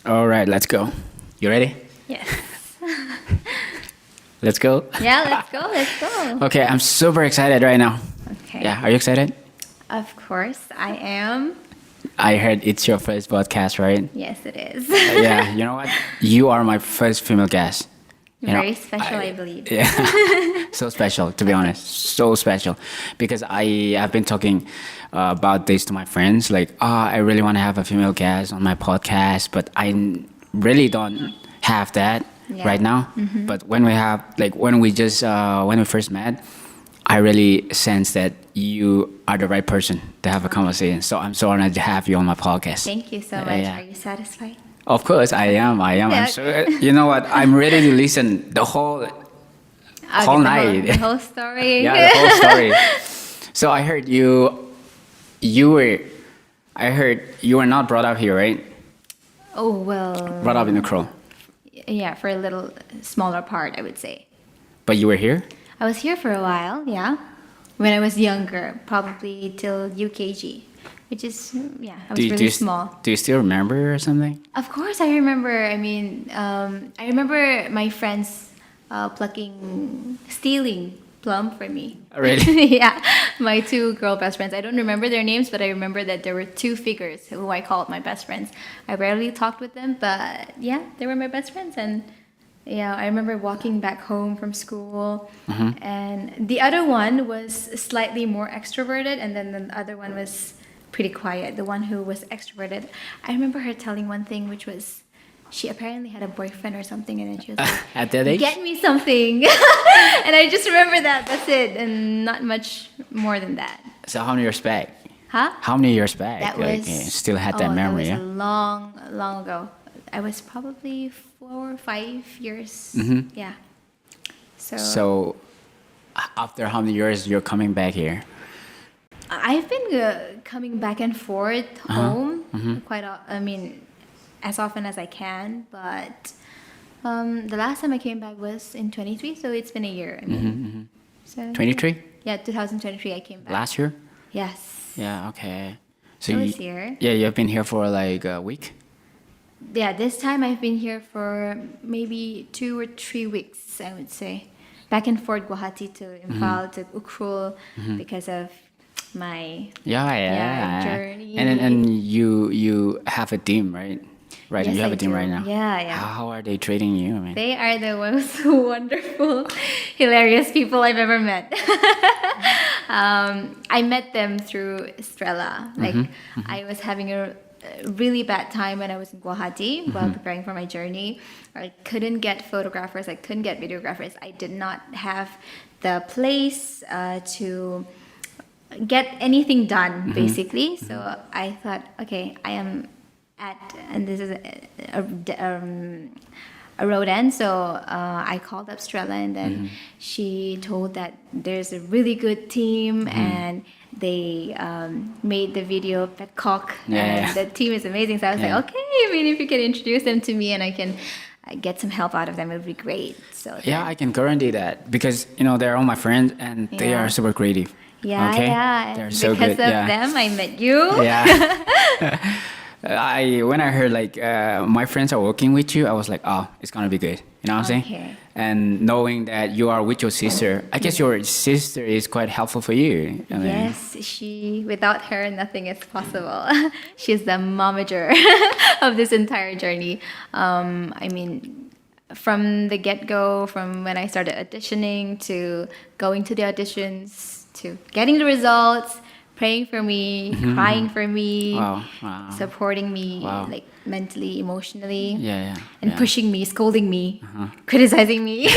All right, let's go. You ready? Yes. Let's go. Yeah, let's go. Let's go. Okay, I'm super excited right now. Okay. Yeah, are you excited? Of course, I am. I heard it's your first podcast, right? Yes, it is. Yeah, you know what? You are my first female guest. You know, Very special, I believe. Yeah, so special, to be honest. So special. Because I have been talking about this to my friends. Like, I really want to have a female guest on my podcast, but really don't have that right now. Mm-hmm. But when we have, like, when we first met, I really sense that you are the right person to have a conversation. So I'm so honored to have you on my podcast. Thank you so much. Yeah. Are you satisfied? Of course, I am. Yeah. I'm sure. You know what? I'm ready to listen the whole night. The whole story. Yeah, the whole story. So I heard I heard you were not brought up here, right? Oh, well. Brought up in the Crow. Yeah, for a little smaller part, I would say. But you were here? I was here for a while, yeah. When I was younger, probably till UKG. Which is, yeah, I was really small. Do you still remember or something? Of course, I remember. I mean, I remember my friends stealing plum for me. Really? Yeah, my two girl best friends. I don't remember their names, but I remember that there were two figures who I called my best friends. I rarely talked with them, but yeah, they were my best friends. And yeah, I remember walking back home from school, and the other one was slightly more extroverted, and then the other one was pretty quiet. The one who was extroverted, I remember her telling one thing, which was she apparently had a boyfriend or something, and then she was like, at that age? "Get me something," and I just remember that. That's it, and not much more than that. So how many years back? Huh? How many years back? That Like, was you still had that memory, that was yeah? long, long ago. I was probably 4 or 5 years. Yeah. So after how many years you're coming back here? I've been coming back and forth home as often as I can. But the last time I came back was in 23, so it's been a year. So 23? Yeah, 2023 I came back. Last year? Yes. Yeah, okay. So I was here. Yeah, you've been here for like a week? Yeah, this time I've been here for maybe 2 or 3 weeks, I would say. Back and forth Guwahati to Imphal to Ukhrul because of my journey. And you have a team, right? Right, Yes, you have I a team do. right now. Yeah. How are they treating you? I mean, They are the most wonderful, hilarious people I've ever met. I met them through Estrella. Like, I was having a really bad time when I was in Guwahati while preparing for my journey. I couldn't get photographers, I couldn't get videographers. I did not have the place to get anything done, basically. So I thought, okay, I am and this is a road end. So I called up Strella, and then she told that there's a really good team, and they made the of Petcock, and the team is amazing. So I was like, okay, I mean, if you can introduce them to me and I can get some help out of them, it would be great. So yeah, I can guarantee that because they're all my friends and they are super creative. Yeah, okay? yeah. They're so because good. of them, I met you. Yeah. When I heard like my friends are working with you, I was like, oh, it's gonna be good. You know what I'm saying? And knowing that you are with your sister, I guess your sister is quite helpful for you. I mean, yes, without her, nothing is possible. She's the momager of this entire journey. I mean, from the get-go, from when I started auditioning to going to the auditions to getting the results, praying for me, crying for me, supporting me, like mentally, emotionally, and pushing me, scolding me, criticizing me,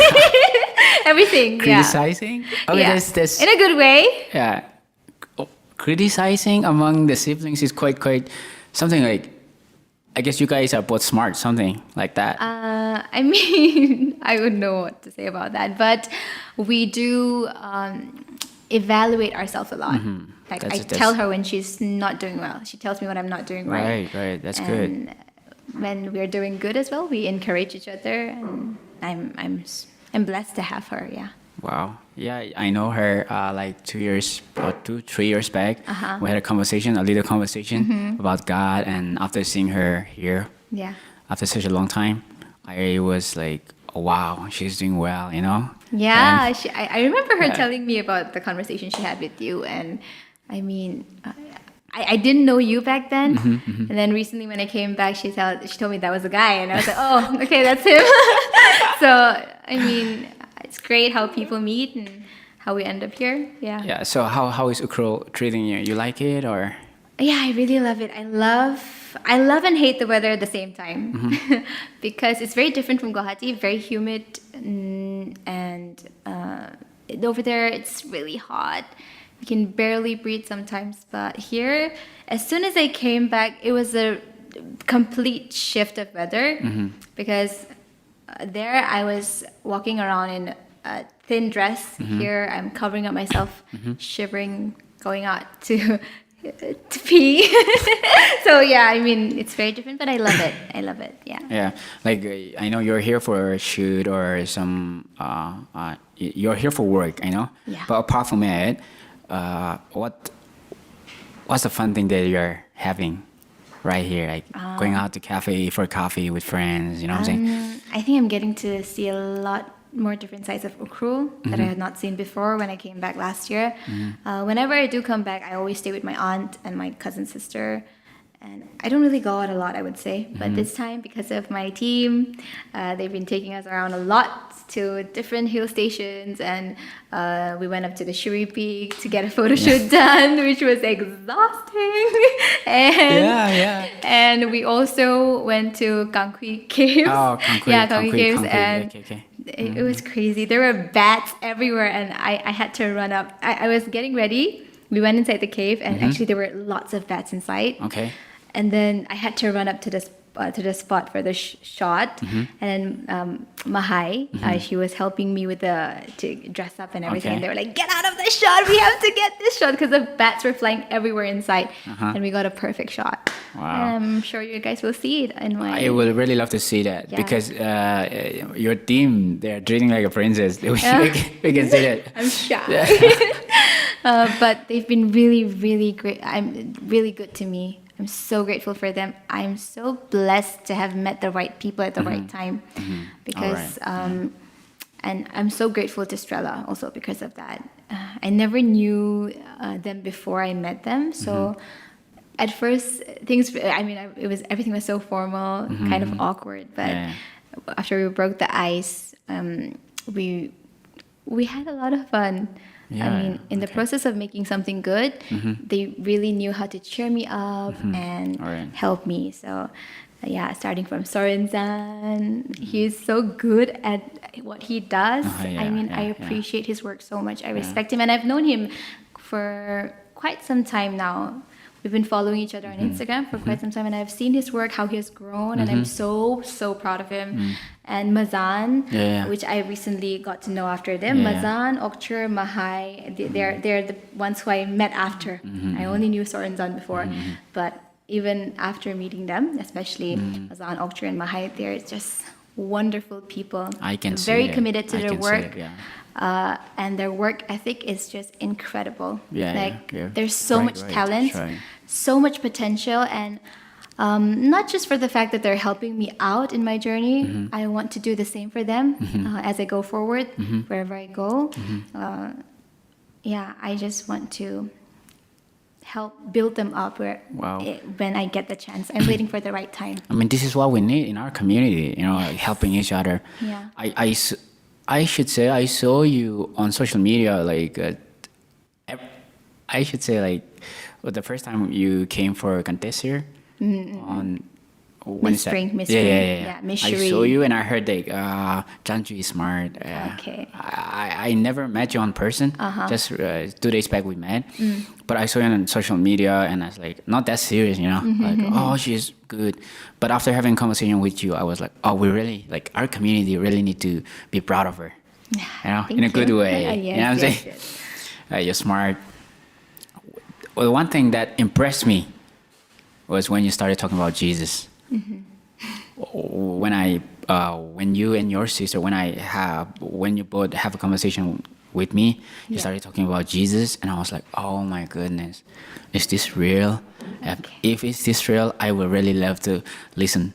everything. Criticizing? Yeah. Okay, Yeah. that's in a good way. Yeah. Criticizing among the siblings is quite something like, I guess you guys are both smart, something like that. I mean, I wouldn't know what to say about that, but we do evaluate ourselves a lot. Like I tell her when she's not doing well. She tells me when I'm not doing right. Right. That's and good. When we're doing good as well, we encourage each other, and I'm blessed to have her. Yeah. Wow. Yeah, I know her like 3 years back. We had a little conversation about God, and after seeing her here, after such a long time, I was like, oh, wow, she's doing well, you know. Yeah, And I remember her yeah. telling me about the conversation she had with you, and I mean, I didn't know you back then, and then recently when I came back, she told me that was a guy, and I was like, oh, okay, that's him. So I mean, it's great how people meet and how we end up here. Yeah. Yeah. So how is Ukro treating you? You like it or? Yeah, I really love it. I love and hate the weather at the same time because it's very different from Guwahati, very humid, and over there it's really hot. You can barely breathe sometimes, but here, as soon as I came back, it was a complete shift of weather because there I was walking around in a thin dress. Here I'm covering up myself, shivering, going out to pee. So yeah, I mean it's very different, but I love it. I love it. Yeah. Yeah, like I know you're here for a shoot or some. You're here for work, I know. Yeah. But apart from it, what's the fun thing that you're having right here? Like going out to cafe for coffee with friends. You know what I'm saying? I think I'm getting to see a lot more different sides of Ukru that I had not seen before when I came back last year. Whenever I do come back, I always stay with my aunt and my cousin sister. And I don't really go out a lot, I would say. But this time, because of my team, they've been taking us around a lot to different hill stations. And we went up to the Shuri Peak to get a photo shoot done, which was exhausting. And we also went to Chanchui Caves. Oh, Chanchui, Yeah, Chanchui Caves. Chanchui. And Okay. it was crazy. There were bats everywhere, and I had to run up. I was getting ready. We went inside the cave, and actually there were lots of bats inside. Okay. And then I had to run up to the spot for the shot. And then Mahai, she was helping me with to dress up and everything. Okay. And they were like, "Get out of the shot! We have to get this shot," because the bats were flying everywhere inside, and we got a perfect shot. Wow. And I'm sure you guys will see it in my. I would really love to see that Yeah. because your team, they're treating like a princess. We can see that. I'm shy. But they've been really, really great. I'm really good to me. I'm so grateful for them. I'm so blessed to have met the right people at the right time, because, and I'm so grateful to Strella also because of that. I never knew them before I met them, so at first everything was so formal, kind of awkward. But after we broke the ice, we had a lot of fun. I mean, in the process of making something good, they really knew how to cheer me up and help me. So, starting from Soren-san, he's so good at what he does. I appreciate his work so much. I respect him, and I've known him for quite some time now. We've been following each other on Instagram for quite some time, and I've seen his work, how he has grown, and I'm so proud of him. And Mazan, which I recently got to know after them. Mazan, Okchur, Mahai, they're the ones who I met after. I only knew Soren-san before, but even after meeting them, especially Mazan, Okchur, and Mahai, they're just wonderful people. I can see very it. committed to I their can see work. it, And their work ethic is just incredible. Yeah. There's so much talent, Right. so much potential, and not just for the fact that they're helping me out in my journey. I want to do the same for them as I go forward, wherever I go. I just want to help build them up when I get the chance. I'm waiting for the right time. I mean, this is what we need in our community, helping each other. Yeah. I should say I saw you on social media, I should say the first time you came for a contest here on when Miss is that? Spring, Miss Yeah, Spring. yeah. Miss I Shuri. saw you and I heard Chanchui is smart. Okay. I never met you on person. Just 2 days back we met. But I saw you on social media and I was like, not that serious, oh, she's good. But after having a conversation with you, I was like, oh, we really, our community really need to be proud of her. In a good way. Yes, you know what I'm saying? yes. You're smart. Well, one thing that impressed me was when you started talking about Jesus. When you and your sister, when you both have a conversation with me, you started talking about Jesus, and I was like, oh my goodness, is this real? If it's this real, I would really love to listen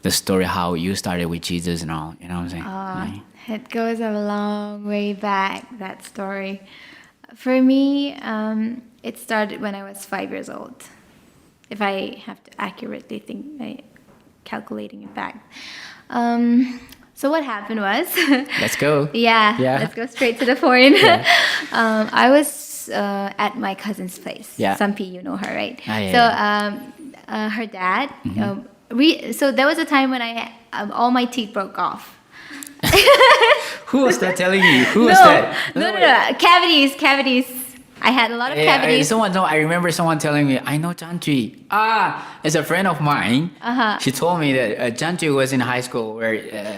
the story how you started with Jesus and all. You know what I'm saying? Right? It goes a long way back, that story. For me, it started when I was 5 years old. If I have to accurately think, calculating it back. So what happened was, Let's go. yeah, Yeah. let's go straight to the point. Yeah. I was at my cousin's place. Yeah. Sampi, you know her, right? Ah, yeah, So her dad. So there was a time when all my teeth broke off. Who was that telling you? Who was No, that? no. Cavities. I had a lot of cavities. I remember someone telling me, I know Chanchui. It's a friend of mine. She told me that Chanchui was in high school where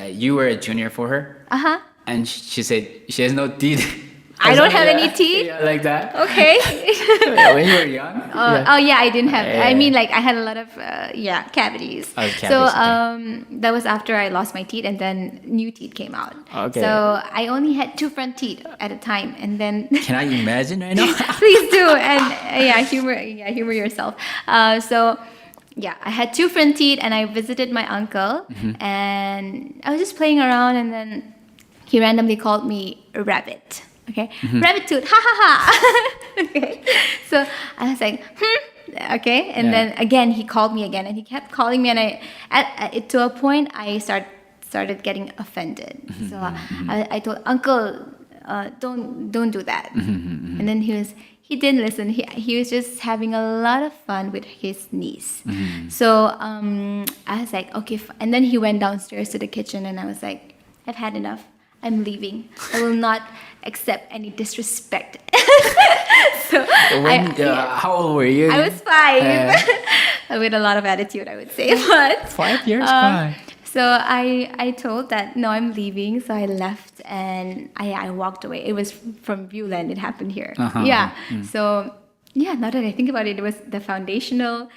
you were a junior for her. And she said she has no teeth. I don't have any teeth? Yeah, like that. Okay. When you were young. Oh yeah, I didn't have. Yeah. I mean, like I had a lot of cavities. Oh, cavities, So okay. that was after I lost my teeth, and then new teeth came out. Okay. So I only had 2 front teeth at a time, and then Can I imagine right now? please do, and humor yourself. So yeah, I had 2 front teeth, and I visited my uncle, and I was just playing around, and then he randomly called me a rabbit. Okay, rabbit tooth, ha ha ha. Okay, so I was like, okay, and then again he called me again, and he kept calling me, and to a point I started getting offended. So I told Uncle, don't do that. And then he didn't listen. He was just having a lot of fun with his niece. So I was like, okay, and then he went downstairs to the kitchen, and I was like, I've had enough. I'm leaving. I will not accept any disrespect. So how old were you? I was 5 with a lot of attitude, I would say. But 5 years? Why? so I told that no, I'm leaving. So I left and I walked away. It was from Viewland. It happened here. Yeah. So yeah, now that I think about it, it was my foundational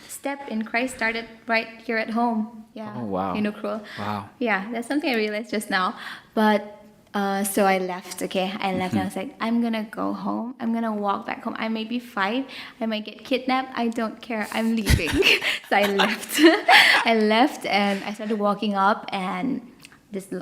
step in Christ started right here at home. Yeah. Oh, wow. Cruel. Wow. Yeah, that's something I realized just now. But so I left. Okay, I left. And I was like, I'm gonna go home. I'm gonna walk back home. I may be 5. I might get kidnapped. I don't care. I'm leaving. So I left. I left, and I started walking up, and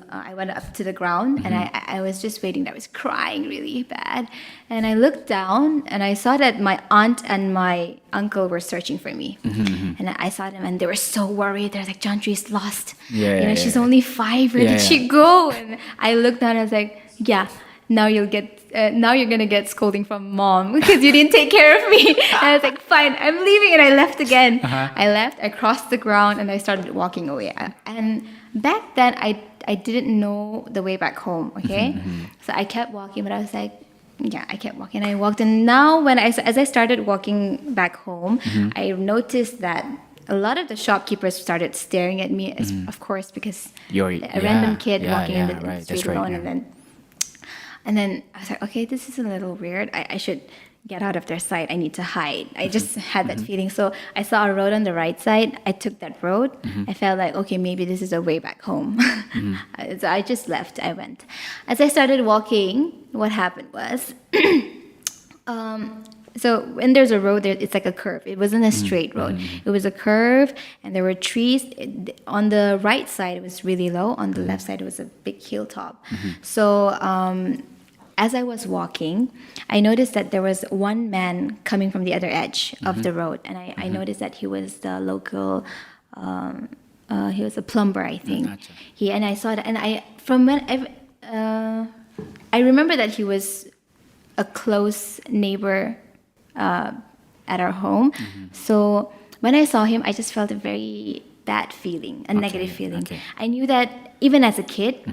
I went up to the ground, and I was just waiting. I was crying really bad, and I looked down, and I saw that my aunt and my uncle were searching for me, and I saw them, and they were so worried. They're like, Chanchui lost. She's only 5. Where did she go? And I looked down, and I was like, yeah. Now you're gonna get scolding from mom because you didn't take care of me. And I was like, fine, I'm leaving, and I left again. I left. I crossed the ground, and I started walking away. And back then, I didn't know the way back home. Okay, so I kept walking, but I was like, yeah, I kept walking. I walked, and now as I started walking back home, I noticed that a lot of the shopkeepers started staring at me, of course, because You're a random kid walking in the right, street that's right, alone, and then I was like, okay, this is a little weird. I should get out of their sight. I need to hide. I just had that feeling. So I saw a road on the right side. I took that road. I felt like, okay, maybe this is a way back home. So I just left. I went. As I started walking, what happened was, so when there's a road there, it's like a curve. It wasn't a straight road. It was a curve, and there were trees. On the right side, it was really low. On the left side, it was a big hilltop. So as I was walking, I noticed that there was one man coming from the other edge of the road, and I noticed that he was the local. He was a plumber, I think. Gotcha. I saw that, and I remember that he was a close neighbor at our home. So when I saw him, I just felt a very bad feeling, a negative feeling. Okay. I knew that even as a kid,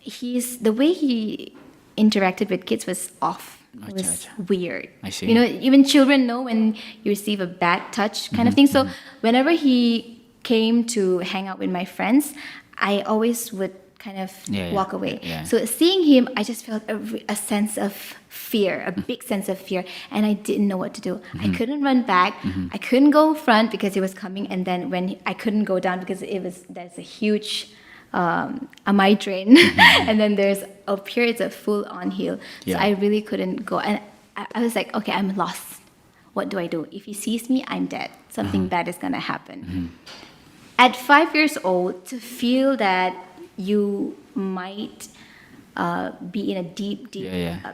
the way he interacted with kids was off. It was weird. I see. Even children know when you receive a bad touch kind of thing. So whenever he came to hang out with my friends, I always would kind of walk away. Yeah. So seeing him, I just felt a sense of fear, a big sense of fear, and I didn't know what to do. I couldn't run back. I couldn't go front because he was coming, and then I couldn't go down because there's a huge a migraine, and then there's up here it's a full on hill. So I really couldn't go, and I was like, okay, I'm lost. what do I do? If he sees me, I'm dead. Something bad is going to happen. At 5 years old, to feel that you might be in a deep,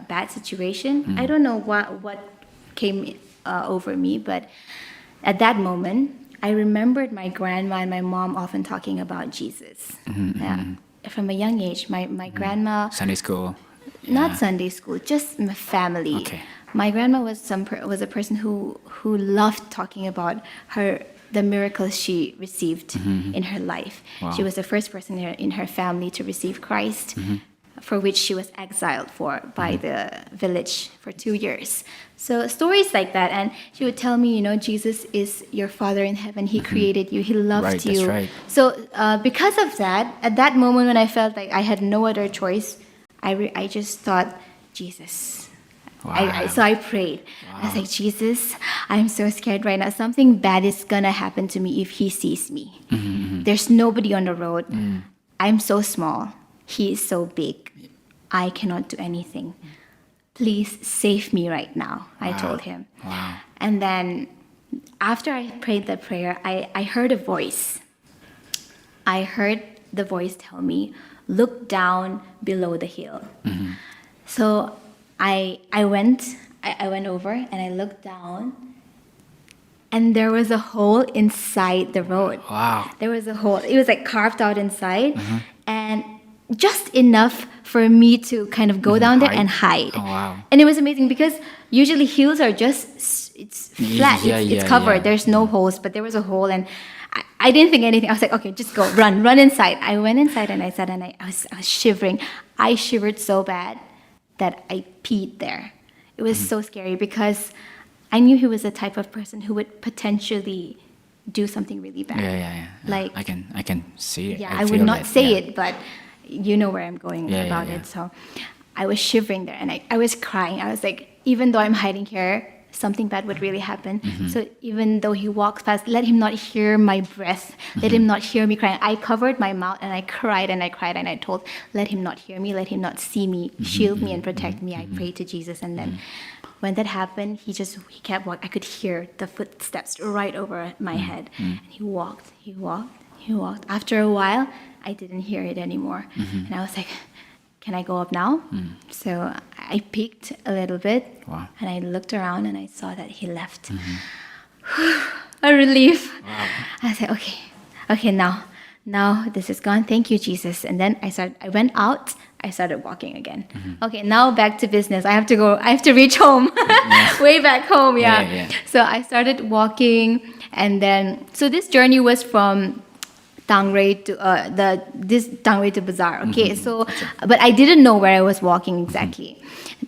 bad situation, I don't know what came over me, but at that moment, I remembered my grandma and my mom often talking about Jesus. From a young age, my grandma... Sunday school. Not Sunday school, just my family. Okay. My grandma was a person who loved talking about the miracles she received in her life. Wow. She was the first person in her family to receive Christ, for which she was exiled by the village for 2 years. So stories like that, and she would tell me, Jesus is your Father in heaven. He created you. He loved you. That's right. So because of that, at that moment when I felt like I had no other choice, I just thought, Jesus. Wow. So I prayed. I was like, Jesus, I'm so scared right now. Something bad is going to happen to me if he sees me. There's nobody on the road. I'm so small. He is so big. I cannot do anything. Please save me right now, I told him. Wow. And then after I prayed that prayer, I heard a voice. I heard the voice tell me, look down below the hill. So I went over and I looked down, and there was a hole inside the road. Wow. There was a hole. It was like carved out inside, and just enough for me to kind of go down there and hide. Oh, wow. And it was amazing because usually hills are it's flat, it's covered. Yeah. There's no holes, but there was a hole, and I didn't think anything. I was like, okay, just go, run inside. I went inside and I sat, and I was shivering. I shivered so bad that I peed there. It was so scary because I knew he was the type of person who would potentially do something really bad. Yeah. Like, I can see it. yeah, I would feel not it. say Yeah. it, but you know where I'm going about it. So I was shivering there, and I was crying. I was like, even though I'm hiding here, something bad would really happen. So even though he walks past, let him not hear my breath. Let him not hear me crying. I covered my mouth and I cried and I cried and I told, let him not hear me, let him not see me, shield me and protect me. I prayed to Jesus, and then when that happened, he kept walking. I could hear the footsteps right over my head. And he walked. After a while, I didn't hear it anymore. And I was like, can I go up now? So I peeked a little bit, and I looked around and I saw that he left. A relief. Wow. I said, okay, now this is gone. Thank you, Jesus. And then I went out. I started walking again. Okay, now back to business. I have to go. I have to reach home, way back home. Yeah. So I started walking, and then so this journey was from Tangray to Tangray to Bazaar. Okay, so but I didn't know where I was walking exactly.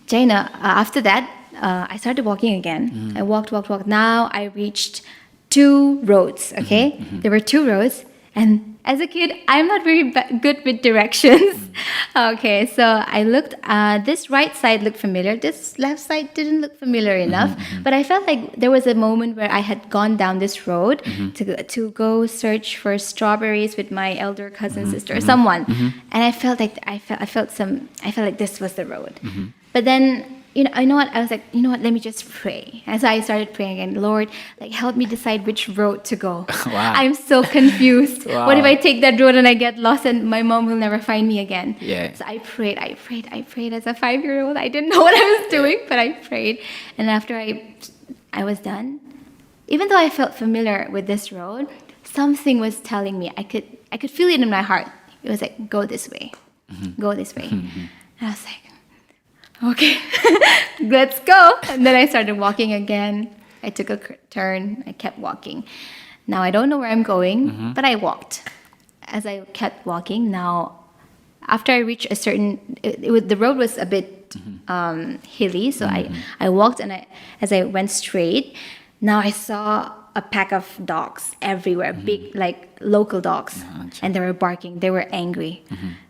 China. After that, I started walking again. I walked. Now I reached 2 roads. Okay, there were 2 roads, and as a kid, I'm not very good with directions. Okay, so I looked. This right side looked familiar. This left side didn't look familiar enough. But I felt like there was a moment where I had gone down this road to go search for strawberries with my elder cousin, sister, or someone. And I felt like I felt like this was the road. But then, I know what? I was like, let me just pray. And so I started praying again. Lord, help me decide which road to go. Wow. I'm so confused. Wow. What if I take that road and I get lost and my mom will never find me again? Yeah. So I prayed as a 5-year-old. I didn't know what I was doing, but I prayed. And after I was done, even though I felt familiar with this road, something was telling me, I could feel it in my heart. It was like, go this way. Go this way. And I was like, okay, let's go. And then I started walking again. I took a turn. I kept walking. Now I don't know where I'm going, but I walked. As I kept walking, now after I reached a certain, the road was a bit hilly, so I walked, and as I went straight, now I saw a pack of dogs everywhere, big local dogs, and they were barking. They were angry.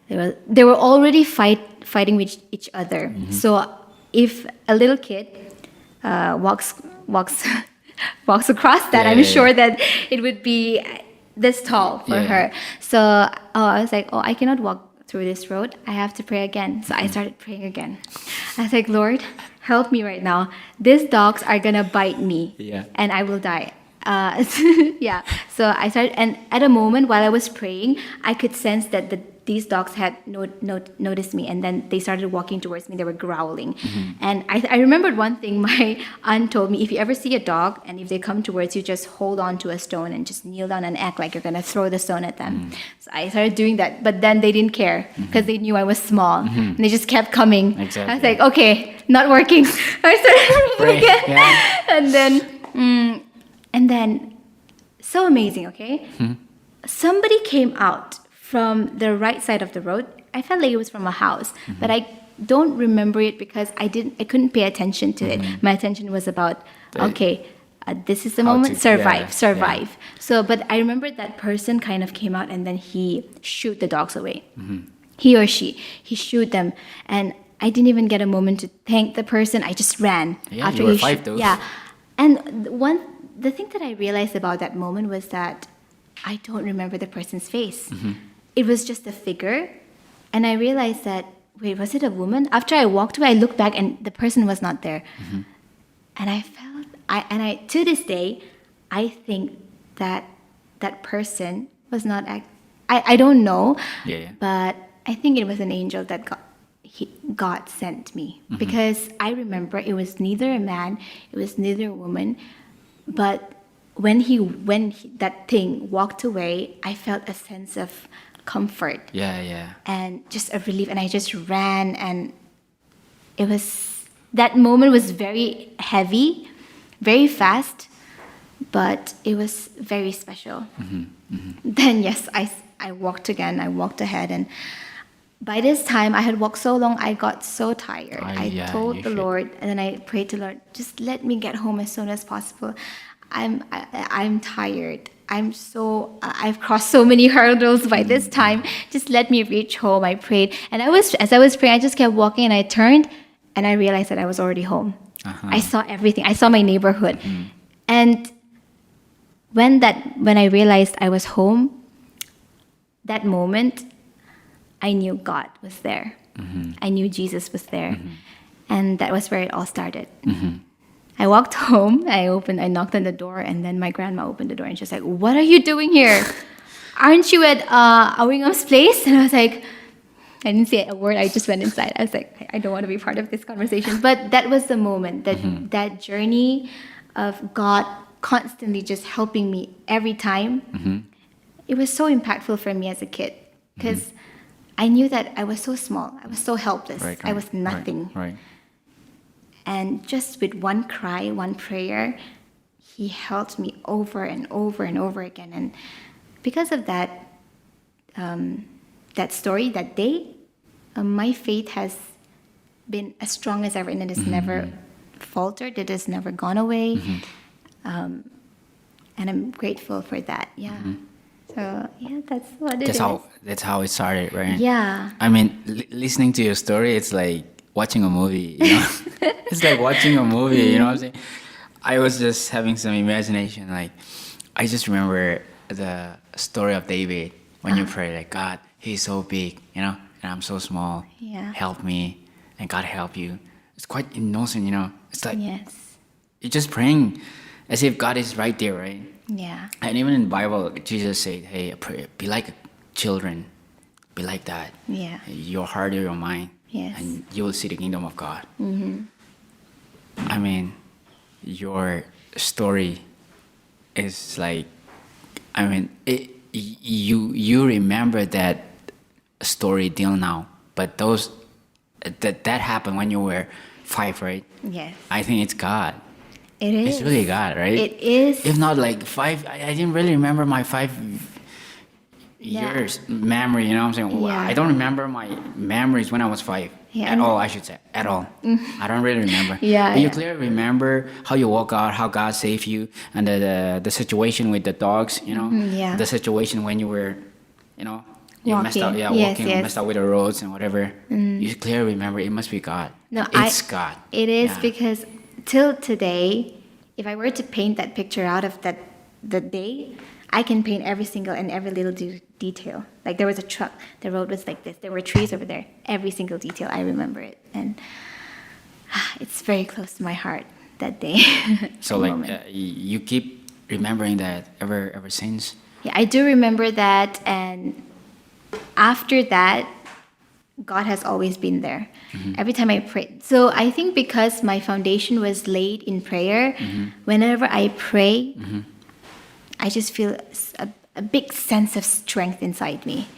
They were already fighting with each other. So if a little kid walks across that, I'm sure that it would be this tall for her. So I was like, I cannot walk through this road. I have to pray again. So I started praying again. I was like, Lord, help me right now. These dogs are gonna bite me, Yeah. and I will die. Yeah. So I started, and at a moment while I was praying, I could sense that these dogs had noticed me, and then they started walking towards me. They were growling, and I remembered one thing my aunt told me: if you ever see a dog and if they come towards you, just hold on to a stone and just kneel down and act like you're gonna throw the stone at them. So I started doing that, but then they didn't care because they knew I was small, and they just kept coming. Exactly. I was like, okay, not working. I started Pray, again, yeah. and then, so amazing, okay? Somebody came out from the right side of the road. I felt like it was from a house, but I don't remember it because I couldn't pay attention to it. My attention was about, okay, this is the How moment, to- survive, yeah, survive. So, but I remember that person kind of came out and then he shoot the dogs away. He or she, he shoot them, and I didn't even get a moment to thank the person. I just ran Yeah, you were he five though. Yeah, and the thing that I realized about that moment was that I don't remember the person's face. It was just a figure, and I realized that, wait, was it a woman? After I walked away, I looked back and the person was not there, and I felt I to this day I think that that person was not. I don't know, Yeah. but I think it was an angel that God sent me, because I remember it was neither a man, it was neither a woman, but when that thing walked away, I felt a sense of comfort Yeah. and just a relief, and I just ran, and it was, that moment was very heavy, very fast, but it was very special. Then yes, I walked again. I walked ahead, and by this time I had walked so long, I got so tired. I Yeah, told you the should. Lord, and then I prayed to the Lord, just let me get home as soon as possible. I'm tired. I've crossed so many hurdles by this time. Just let me reach home. I prayed, and as I was praying, I just kept walking, and I turned, and I realized that I was already home. I saw everything. I saw my neighborhood, and when I realized I was home, that moment, I knew God was there. I knew Jesus was there, and that was where it all started. I walked home. I knocked on the door, and then my grandma opened the door, and she's like, "What are you doing here? Aren't you at Awingham's place?" And I was like, I didn't say a word. I just went inside. I was like, I don't want to be part of this conversation. But that was the moment, that journey of God constantly just helping me every time. It was so impactful for me as a kid, because I knew that I was so small. I was so helpless. I was nothing. Right. And just with one cry, one prayer, he helped me over and over and over again. And because of that, that story, that day, my faith has been as strong as ever, and it has never faltered. It has never gone away. And I'm grateful for that. Yeah. So yeah, that's what it is. That's how it started, right? Yeah. I mean, listening to your story, it's like watching a movie, you know? It's like watching a movie, you know what I'm saying? I was just having some imagination. Like, I just remember the story of David when you pray, like, God, he's so big, you know, and I'm so small. Yeah. Help me, and God help you. It's quite innocent, you know? It's like, Yes. you're just praying as if God is right there, right? Yeah. And even in the Bible, Jesus said, hey, pray, be like children. Be like that. Yeah. Your heart or your mind. Yes. And you will see the kingdom of God. I mean, your story is like, I mean, you remember that story till now. But that happened when you were 5, right? Yes. I think it's God. It is. It's really God, right? It is. If not like 5, I didn't really remember my 5 years memory, you know what I'm saying? Yeah. I don't remember my memories when I was 5 Yeah, at all, I should say, at all. I don't really remember. Yeah, But you yeah. clearly remember how you walk out, how God saved you, and the situation with the dogs, you know? yeah. The situation when you were, you know, you messed up, Walking. Yes, walking, yes. messed up with the roads and whatever. You clearly remember it must be God. No, It's God. It is, Yeah. because till today, if I were to paint that picture out of the day, I can paint every single and every little detail. Like, there was a truck, the road was like this, there were trees over there. Every single detail, I remember it. And It's very close to my heart that day. So that like moment. you keep remembering that ever since. Yeah, I do remember that, and after that, God has always been there. Every time I pray. So I think because my foundation was laid in prayer, whenever I pray, I just feel a big sense of strength inside me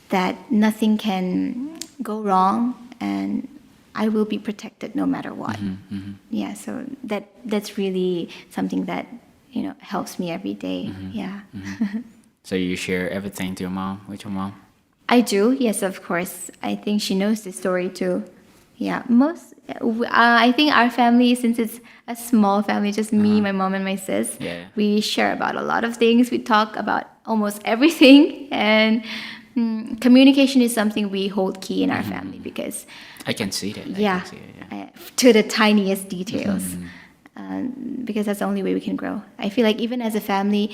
that nothing can go wrong and I will be protected no matter what. Yeah, so that's really something that helps me every day. Yeah. So you share everything to your mom with your mom. I do, yes, of course. I think she knows the story too. Yeah, I think our family, since it's a small family, just me, my mom, and my sis, Yeah. we share about a lot of things. We talk about almost everything, and communication is something we hold key in our family because, I can see that. I yeah, can see it, yeah. to the tiniest details, because that's the only way we can grow. I feel like even as a family,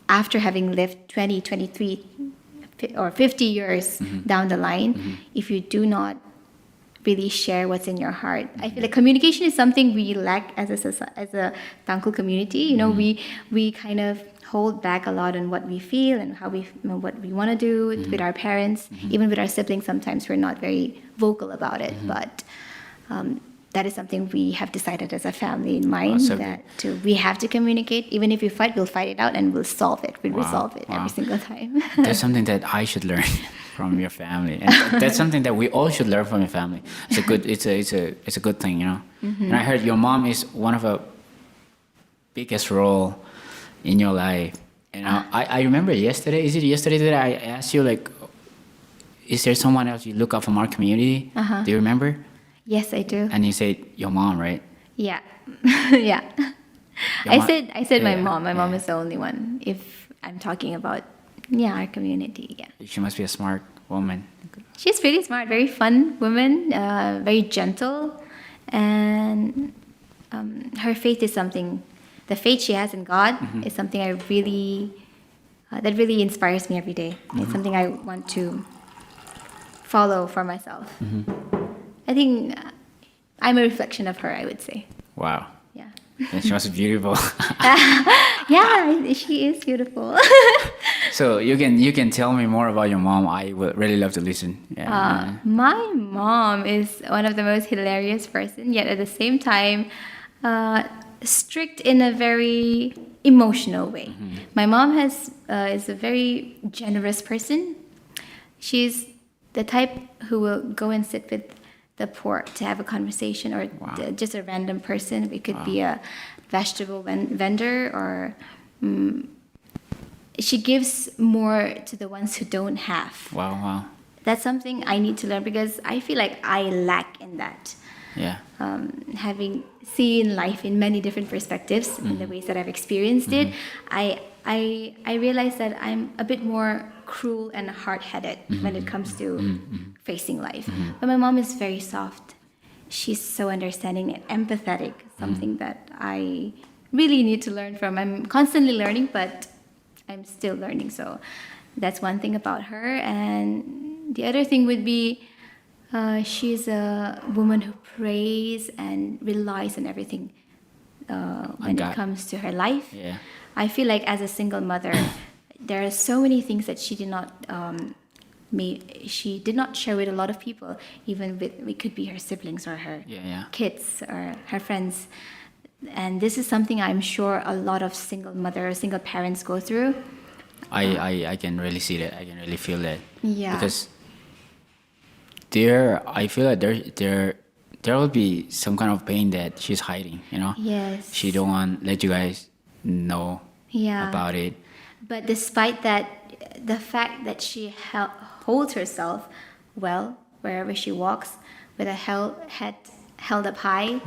after having lived 20, 23, or 50 years down the line, if you do not really share what's in your heart, I feel like communication is something we lack as a Tangkul community. We kind of hold back a lot on what we feel and what we want to do with our parents, even with our siblings. Sometimes we're not very vocal about it, but that is something we have decided as a family in mind, so that we have to communicate. Even if we fight, we'll fight it out and we'll solve it. We'll resolve it every single time. That's something that I should learn from your family, and that's something that we all should learn from your family. It's a good thing, And I heard your mom is one of the biggest role in your life. I remember yesterday. Is it yesterday that I asked you like, is there someone else you look up from our community? Do you remember? Yes, I do. And you said your mom, right? Yeah. Yeah. Your mom- I said my yeah, mom. My mom yeah. is the only one. If I'm talking about our community, yeah. She must be a smart woman. She's really smart, very fun woman, very gentle, and her faith is something. The faith she has in God is something I really that really inspires me every day. It's something I want to follow for myself. I think I'm a reflection of her, I would say. Wow. Yeah. And she must be beautiful. Yeah, she is beautiful. So you can tell me more about your mom. I would really love to listen. Yeah. My mom is one of the most hilarious person, yet at the same time, strict in a very emotional way. My mom is a very generous person. She's the type who will go and sit with the poor to have a conversation, or just a random person. It could be a vegetable vendor, or she gives more to the ones who don't have. Wow. That's something I need to learn because I feel like I lack in that. Yeah. Having seen life in many different perspectives in the ways that I've experienced it, I realize that I'm a bit more cruel and hard-headed when it comes to facing life. But my mom is very soft. She's so understanding and empathetic, something that I really need to learn from. I'm constantly learning, but I'm still learning. So that's one thing about her. And the other thing would be she's a woman who prays and relies on everything when it comes to her life. Yeah. I feel like as a single mother, there are so many things that she did not share with a lot of people, even with it could be her siblings or her kids or her friends. And this is something I'm sure a lot of single parents go through. I can really see that. I can really feel that. Yeah. Because I feel like there will be some kind of pain that she's hiding. Yes. She don't want to let you guys know about it. But despite that, the fact that she holds herself well wherever she walks, with a head held up high,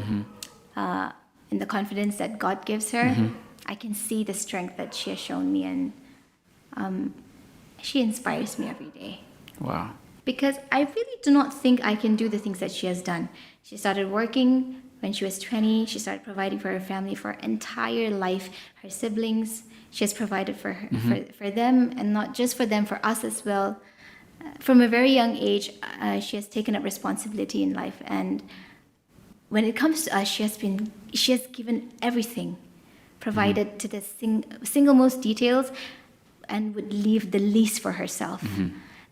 in the confidence that God gives her, I can see the strength that she has shown me, and she inspires me every day. Wow. Because I really do not think I can do the things that she has done. She started working when she was 20. She started providing for her family for her entire life. Her siblings, she has provided for for them, and not just for them, for us as well. From a very young age, she has taken up responsibility in life, and when it comes to us, she has given everything, provided to the single most details, and would leave the least for herself.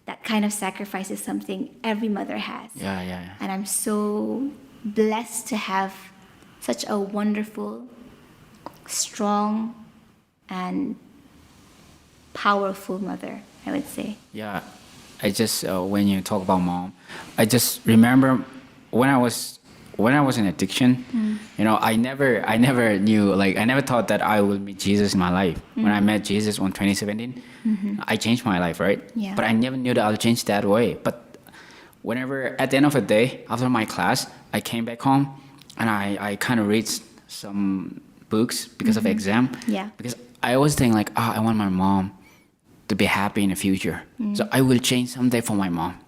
That kind of sacrifice is something every mother has. Yeah. And I'm so blessed to have such a wonderful, strong, and powerful mother, I would say. Yeah, I just when you talk about mom, I just remember when I was in addiction. You know, I never knew, like I never thought that I would meet Jesus in my life. When I met Jesus on 2017, I changed my life, right? Yeah. But I never knew that I'll change that way. But whenever at the end of the day, after my class, I came back home and I kind of read some books because of exam. Yeah. Because I always think like, I want my mom to be happy in the future. So I will change someday for my mom.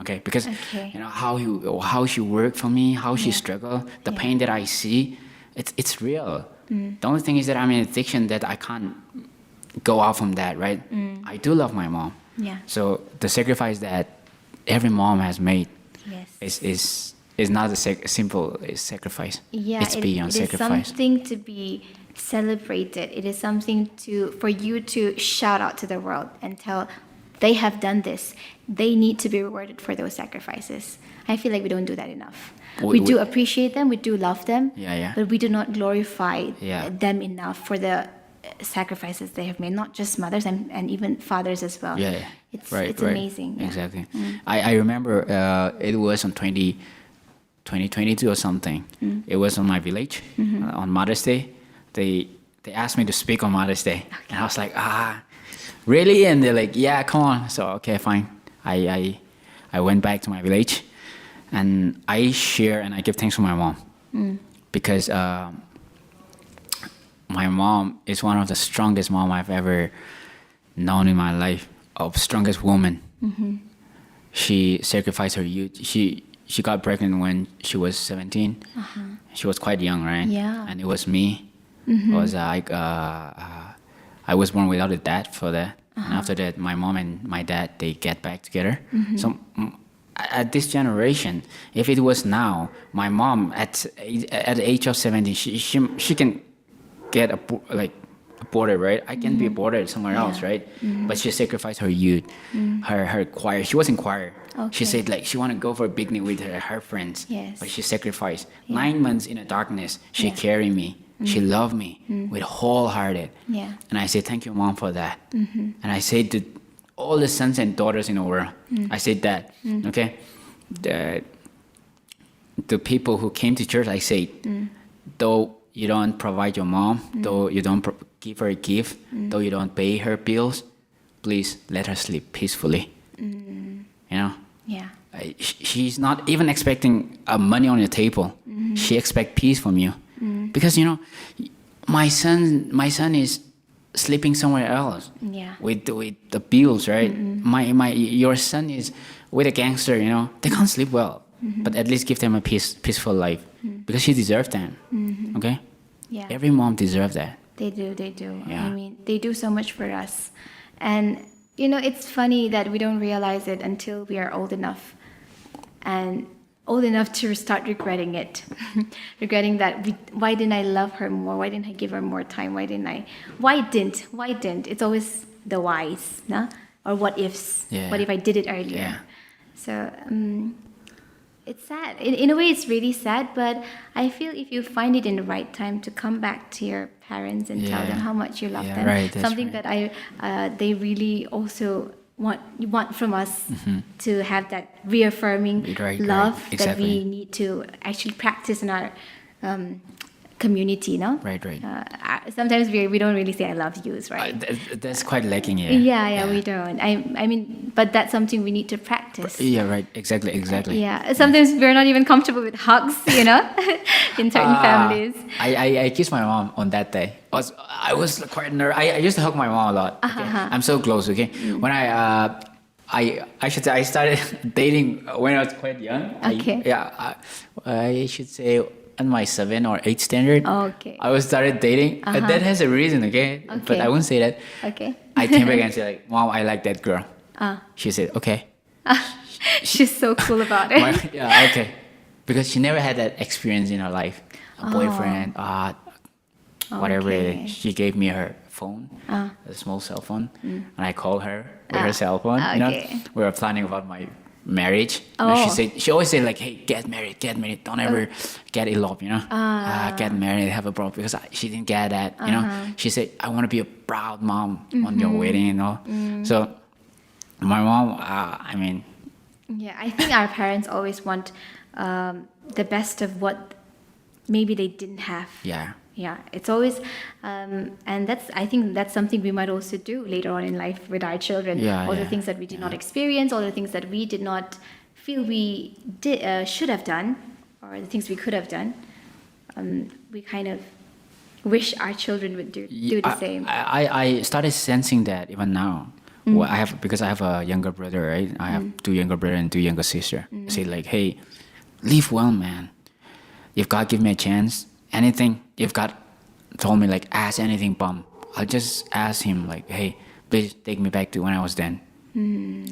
Okay, because you know how she worked for me, how she struggled, the pain that I see, it's real. The only thing is that I'm in addiction, that I can't go out from that, right? I do love my mom. Yeah. So the sacrifice that every mom has made Yes. is not a simple sacrifice. Yeah, It's beyond it is sacrifice. something to be celebrated. It is something for you to shout out to the world and tell they have done this. They need to be rewarded for those sacrifices. I feel like we don't do that enough. We do appreciate them, we do love them, Yeah. but we do not glorify Yeah. them enough for the sacrifices they have made, not just mothers and even fathers as well. Yeah, It's right. amazing. Yeah. Exactly. I remember it was on 2022 or something. It was on my village on Mother's Day. They asked me to speak on Mother's Day, and I was like, really? And they're like, yeah, come on. So okay, fine. I went back to my village, and I share and I give thanks to my mom because my mom is one of the strongest mom I've ever known in my life. Of strongest woman. She sacrificed her youth. She got pregnant when she was 17. She was quite young, right? Yeah. And it was me. It was like I was born without a dad for that. And after that, my mom and my dad, they get back together. So at this generation, if it was now, my mom at the age of 17, she can get aborted, right? I can be aborted somewhere else, right? But she sacrificed her youth, her choir. She was in choir. She said like she want to go for a picnic with her friends. Yes. But she sacrificed 9 months in the darkness. She carried me. She loved me with wholehearted. Yeah. And I say thank you, mom, for that. And I say to all the sons and daughters in the world, I said that, okay? The people who came to church, I say, though you don't provide your mom, though you don't give her a gift, though you don't pay her bills, please let her sleep peacefully. You know? Yeah. She's not even expecting money on your table. She expects peace from you. Because, you know, my son is sleeping somewhere else. Yeah. With the bills, right? Your son is with a gangster, you know. They can't sleep well. But at least give them a peaceful life. Because she deserves that. Okay? Yeah. Every mom deserves that. They do. Yeah. I mean, they do so much for us. And, you know, it's funny that we don't realize it until we are old enough. And old enough to start regretting it. Regretting that, why didn't I love her more? Why didn't I give her more time? Why didn't? It's always the whys, no? Or what ifs. Yeah. What if I did it earlier? Yeah. So, it's sad. In a way, it's really sad, but I feel if you find it in the right time to come back to your parents and tell them how much you love them, right, that's something right. that they really also want from us to have that reaffirming Right, love that exactly. we need to actually practice in our community, no? Right. Sometimes we don't really say I love yous, right? That's quite lacking here. Yeah, we don't. I mean, but that's something we need to practice. Yeah, right. Exactly. Yeah, sometimes we're not even comfortable with hugs, you know, in certain families. I kissed my mom on that day. I was quite nervous. I used to hug my mom a lot. Okay? I'm so close. Okay, when I should say I started dating when I was quite young. Okay. I should say in my 7th or 8th standard. Okay. I was started dating. And that has a reason. Okay, but I won't say that. Okay. I came back and said like, Mom, I like that girl. Ah. She said, okay. She's so cool about it. Okay. because she never had that experience in her life. A boyfriend, whatever. Okay. She gave me her phone, a small cell phone, and I called her with her cell phone. Okay. We were planning about my marriage. Oh. She always said like, "Hey, get married, don't ever get eloped, get married, have a bro," because she didn't get that, She said, "I want to be a proud mom on your wedding, So my mom, Yeah, I think our parents always want the best of what maybe they didn't have. yeah. Yeah, it's always, and I think that's something we might also do later on in life with our children. Yeah, all the yeah, things that we did not experience, all the things that we did not feel we should have done, or the things we could have done. We kind of wish our children would do the same. I started sensing that even now. Well, because I have a younger brother, right? I have 2 younger brothers and 2 younger sisters. I say like, "Hey, live well, man. If God give me a chance, anything, if God told me like ask anything, bum, I'll just ask him like, hey, please take me back to when I was then.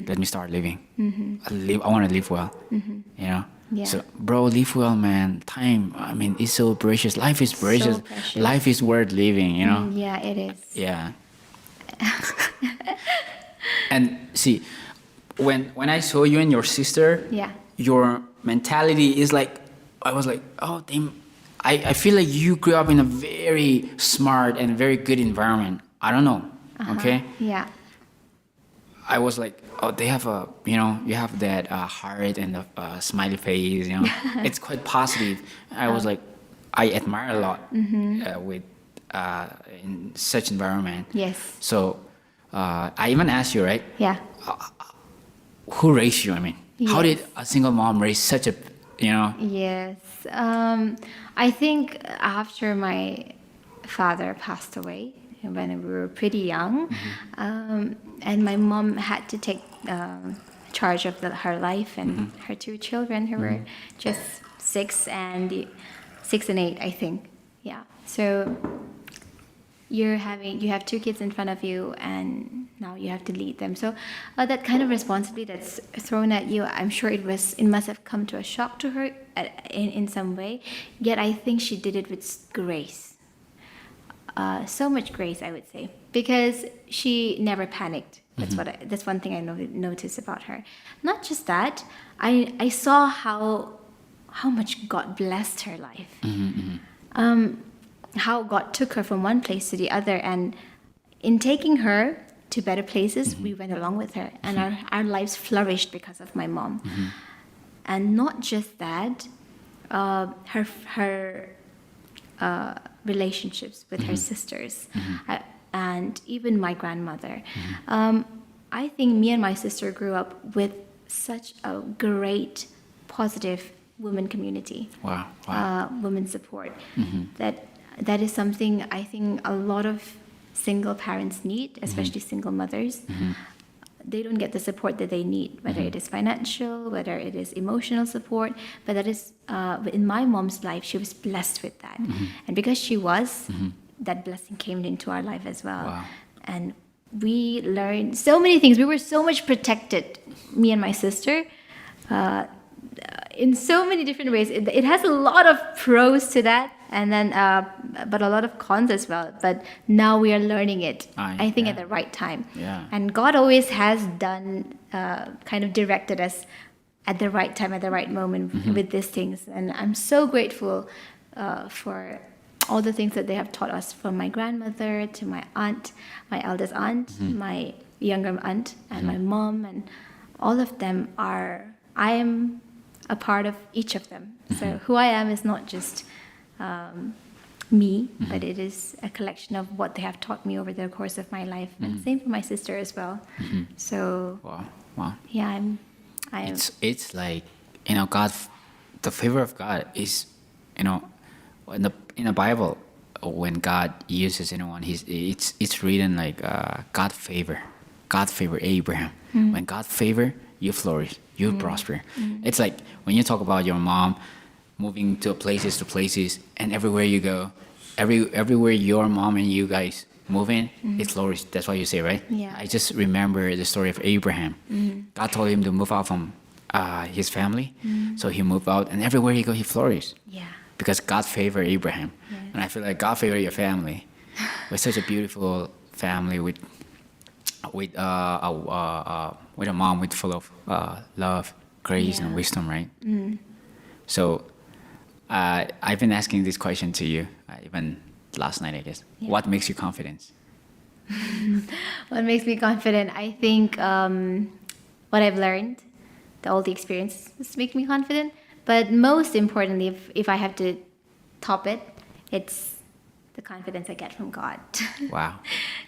Let me start living. I want to live well, Yeah. So, bro, live well, man. Time, it's so precious. Life is precious. precious. Life is worth living, Yeah, it is. Yeah. And see, when I saw you and your sister, Yeah. your mentality is like, I was like, oh, damn. I feel like you grew up in a very smart and very good environment. I don't know. Okay? Yeah. I was like, oh, they have you have that heart and the smiley face, It's quite positive. I was like, I admire a lot with in such environment. Yes. So I even asked you, right? Yeah. Who raised you? How did a single mom raise such a, Yes. I think after my father passed away when we were pretty young, and my mom had to take charge of her life and her 2 children who were just 6 and 8, I think. Yeah. So you have 2 kids in front of you, and now you have to lead them. So that kind of responsibility that's thrown at you, I'm sure it must have come to a shock to her in some way. Yet I think she did it with grace. So much grace, I would say, because she never panicked. That's one thing I noticed about her. Not just that, I saw how much God blessed her life. How God took her from one place to the other, and in taking her to better places, we went along with her, and our lives flourished because of my mom. And not just that, her relationships with her sisters, and even my grandmother. I think me and my sister grew up with such a great, positive women community. Wow. Women support. That is something I think a lot of single parents need, especially single mothers. They don't get the support that they need, whether it is financial, whether it is emotional support. But that is, in my mom's life, she was blessed with that. And because she was, that blessing came into our life as well. Wow. And we learned so many things. We were so much protected, me and my sister, in so many different ways. It has a lot of pros to that, and then but a lot of cons as well. But now we are learning it, I think, at the right time. Yeah. And God always has done, kind of directed us at the right time, at the right moment with these things. And I'm so grateful for all the things that they have taught us, from my grandmother to my aunt, my eldest aunt, my younger aunt, and my mom, and all of them I am a part of each of them. So who I am is not just me, but it is a collection of what they have taught me over the course of my life. And same for my sister as well. So Wow. yeah, It's like, God, the favor of God is, in the Bible, when God uses anyone, it's written like God favor Abraham. When God favor, you flourish, you prosper. It's like when you talk about your mom moving to places, and everywhere you go, everywhere your mom and you guys move in, it flourishes. That's what you say, right? Yeah. I just remember the story of Abraham. God told him to move out from his family. So he moved out, and everywhere he go, he flourished Yeah. because God favored Abraham. Yes. And I feel like God favored your family. We're such a beautiful family with a mom with full of love, grace, and Yeah. wisdom, right? So I've been asking this question to you even last night, I guess. Yeah. What makes you confident? What makes me confident? I think what I've learned, all the experiences make me confident. But most importantly, if I have to top it, it's the confidence I get from God. Wow.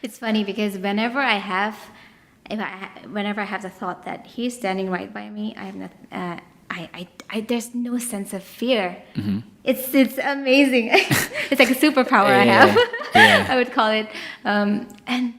It's funny because whenever I have the thought that He's standing right by me, I have not. There's no sense of fear. It's amazing. It's like a superpower I Yeah, have. yeah. I would call it, and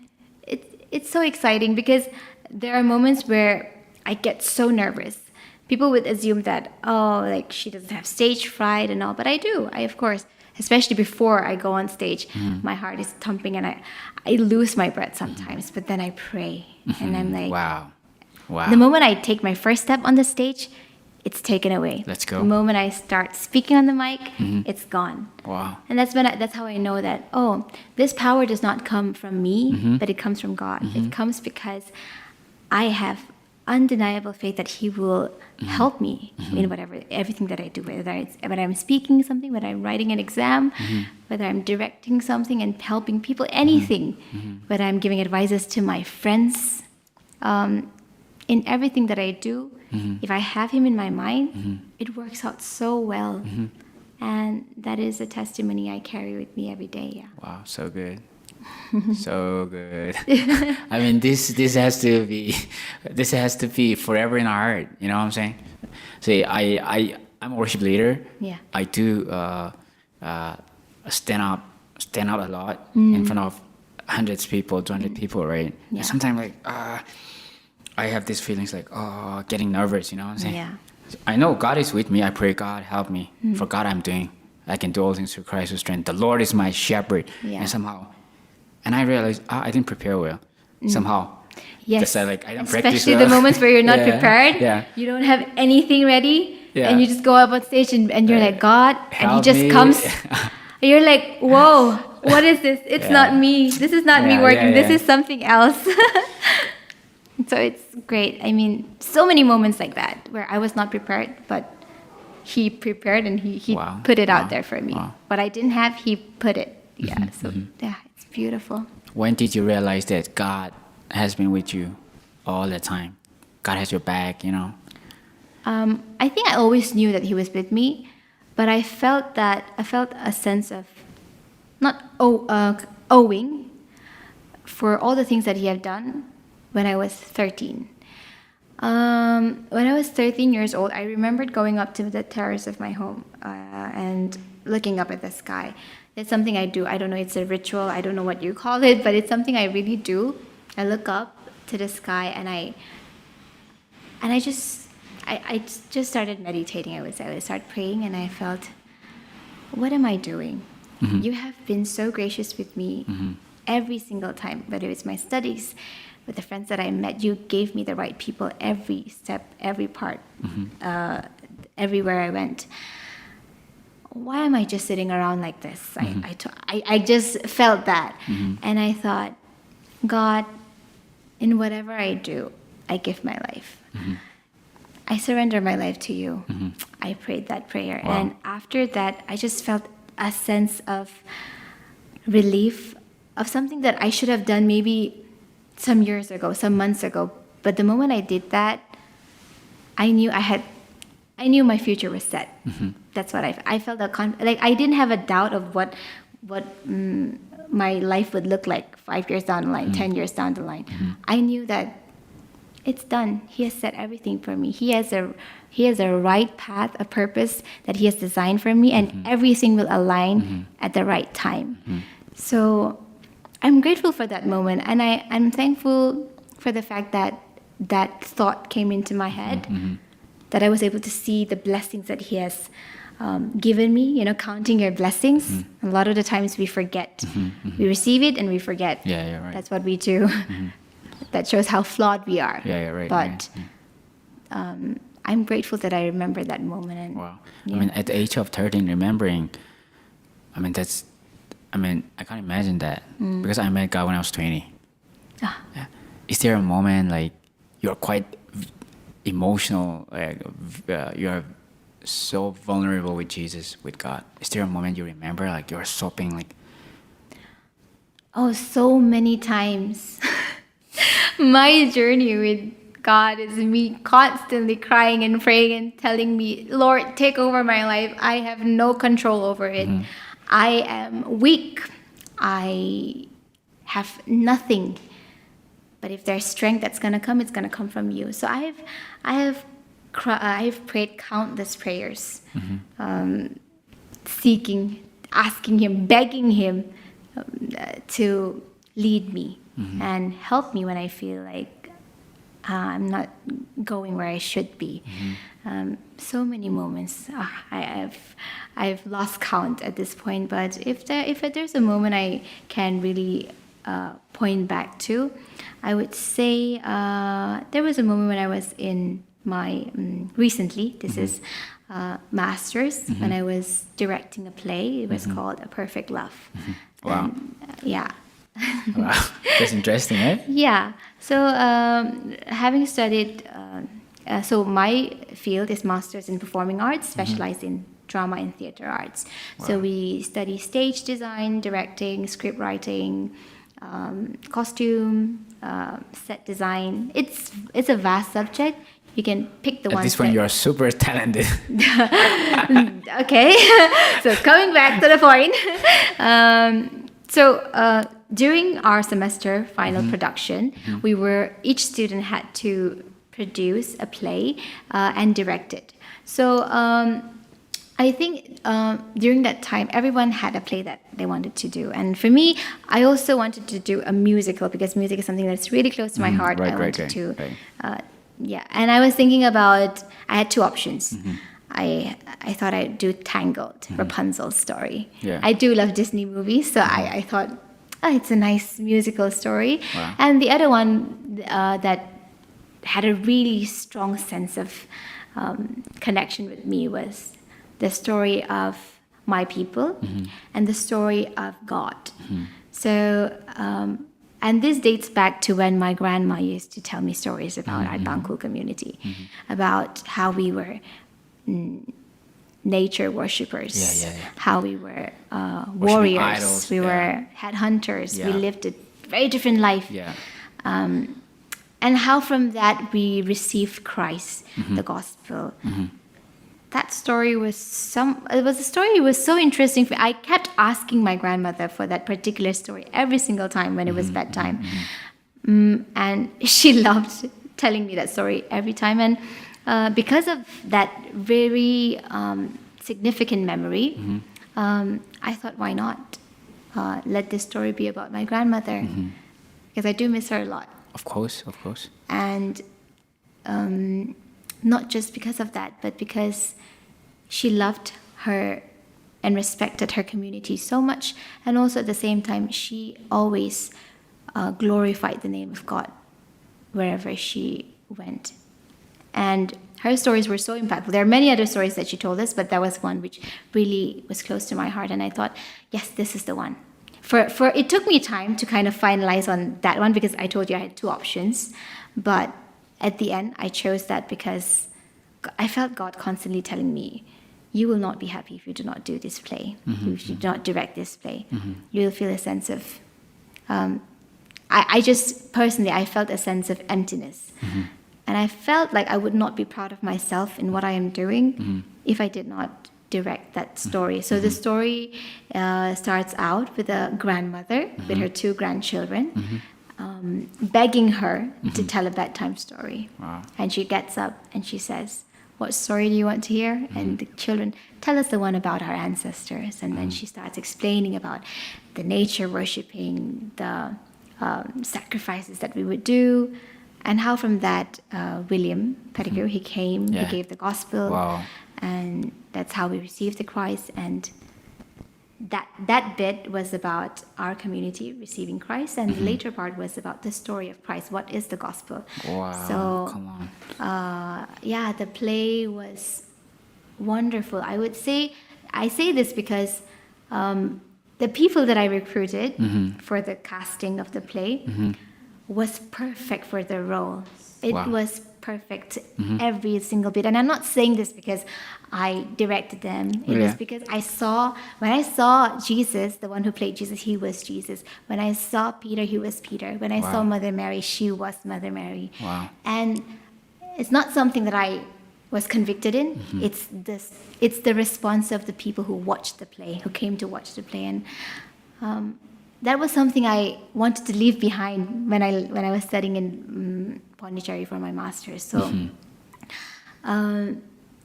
it's so exciting because there are moments where I get so nervous. People would assume that like she doesn't have stage fright and all, but I do. I of course, especially before I go on stage, my heart is thumping and I lose my breath sometimes. But then I pray and I'm like, Wow. the moment I take my first step on the stage, it's taken away. Let's go. The moment I start speaking on the mic, it's gone. Wow. And that's how I know that, this power does not come from me, but it comes from God. It comes because I have undeniable faith that He will help me in everything that I do, whether I'm speaking something, whether I'm writing an exam, whether I'm directing something and helping people, anything, whether I'm giving advices to my friends, in everything that I do, if I have Him in my mind, it works out so well. And that is a testimony I carry with me every day. Yeah. Wow, so good. So good. I mean, this has to be forever in our heart. You know what I'm saying? See, I'm a worship leader. Yeah. I do stand out a lot in front of hundreds of people, 200 people, right? Yeah. And sometimes like I have these feelings like getting nervous. You know what I'm saying? Yeah. I know God is with me. I pray, God help me. For God I'm doing. I can do all things through Christ who strength. The Lord is my shepherd. Yeah. And I realized I didn't prepare well. Somehow. Yes. Just I didn't practice Especially well. the moments where you're not Yeah, prepared. yeah. You don't have anything ready. Yeah. And you just go up on stage and you're like, God. And He Help just me. comes. And you're like, whoa, what is this? It's Yeah. not me. This is not me Yeah, working. yeah, This yeah. is something else. So it's great. I mean, so many moments like that where I was not prepared, but He prepared and He Wow. put it Wow. out there for me. Wow. What I didn't have, He put it. Yeah. So yeah, it's beautiful. When did you realize that God has been with you all the time? God has your back, you know? I think I always knew that He was with me, but I felt a sense of not owing for all the things that He had done when I was 13. When I was 13 years old, I remembered going up to the terrace of my home and looking up at the sky. It's something I do. I don't know, it's a ritual. I don't know what you call it, but it's something I really do. I look up to the sky and I just started meditating. I would start praying and I felt, what am I doing? You have been so gracious with me every single time, whether it's my studies, with the friends that I met. You gave me the right people every step, every part, everywhere I went. Why am I just sitting around like this? I just felt that. And I thought, God, in whatever I do, I give my life. I surrender my life to you. I prayed that prayer. Wow. And after that, I just felt a sense of relief of something that I should have done maybe some years ago, some months ago. But the moment I did that, I knew my future was set. That's what I felt like I didn't have a doubt of what my life would look like 5 years down the line, 10 years down the line. I knew that it's done. He has set everything for me. He has a right path, a purpose that He has designed for me, and everything will align at the right time. So I'm grateful for that moment, and I'm thankful for the fact that that thought came into my head, that I was able to see the blessings that He has given me. You know, counting your blessings. A lot of the times we forget. We receive it and we forget. Yeah, right. That's what we do. That shows how flawed we are. Yeah, right. But I'm grateful that I remember that moment. And Wow. yeah. I mean, at the age of 13, remembering, I mean, I can't imagine that because I met God when I was 20. Ah. Yeah. Is there a moment like you're quite emotional, like you're so vulnerable with Jesus, with God? Is there a moment you remember like you're sobbing, like, Oh, so many times. My journey with God is me constantly crying and praying and telling me, Lord, take over my life. I have no control over it. I am weak. I have nothing. But if there's strength that's gonna come, it's gonna come from you. So I've prayed countless prayers, seeking, asking Him, begging Him to lead me and help me when I feel like I'm not going where I should be. So many moments. I've lost count at this point. But if there's a moment I can really point back to, I would say there was a moment when I was in my recently. This is masters when I was directing a play. It was called A Perfect Love. wow, Yeah. wow, that's interesting, eh? Yeah. So having studied, so my field is masters in performing arts, specialized in drama and theater arts. So we study stage design, directing, script writing, costume, set design. It's a vast subject. You can pick the At ones. this point, you're super talented. Okay. So coming back to the point. During our semester final production, each student had to produce a play and direct it. So I think during that time, everyone had a play that they wanted to do. And for me, I also wanted to do a musical because music is something that's really close to my heart. I wanted to. Yeah, and I was thinking about, I had two options. I thought I'd do Tangled, Rapunzel's story. Yeah. I do love Disney movies, so I thought, it's a nice musical story. Wow. And the other one that had a really strong sense of connection with me was the story of my people and the story of God. So, and this dates back to when my grandma used to tell me stories about our Bangkok community, about how we were nature worshippers, how we were warriors, idols, we were headhunters, we Yeah. lived a very different life. Yeah. And how from that we received Christ, the gospel. That story was so interesting. I kept asking my grandmother for that particular story every single time when it was bedtime. And she loved telling me that story every time. And because of that very significant memory, I thought, why not let this story be about my grandmother? Because I do miss her a lot. Of course, of course. And not just because of that, but because she loved her and respected her community so much. And also at the same time, she always glorified the name of God wherever she went. And her stories were so impactful. There are many other stories that she told us, but that was one which really was close to my heart. And I thought, yes, this is the one. For it took me time to kind of finalize on that one because I told you I had two options. But at the end, I chose that because I felt God constantly telling me, you will not be happy if you do not do this play. If you do not direct this play. You will feel a sense of... I just, personally, I felt a sense of emptiness. And I felt like I would not be proud of myself in what I am doing if I did not direct that story. So the story starts out with a grandmother with her two grandchildren begging her to tell a bedtime story. Wow. And she gets up and she says, what story do you want to hear? And the children, tell us the one about our ancestors. And then she starts explaining about the nature worshipping, the sacrifices that we would do, and how from that William Pettigrew, he came, he gave the gospel. Wow. And that's how we received the Christ. And that bit was about our community receiving Christ, and the later part was about the story of Christ. What is the gospel? Wow. So, Come on. the play was wonderful. I say this because the people that I recruited for the casting of the play was perfect for the role. It Wow. was perfect, every single bit. And I'm not saying this because I directed them. It was Yeah. because when I saw Jesus, the one who played Jesus, he was Jesus. When I saw Peter, he was Peter. When I saw Wow. Mother Mary, she was Mother Mary. Wow. And it's not something that I was convicted in. It's the response of the people who watched the play, who came to watch the play. And that was something I wanted to leave behind when I was studying in Pondicherry for my master's. So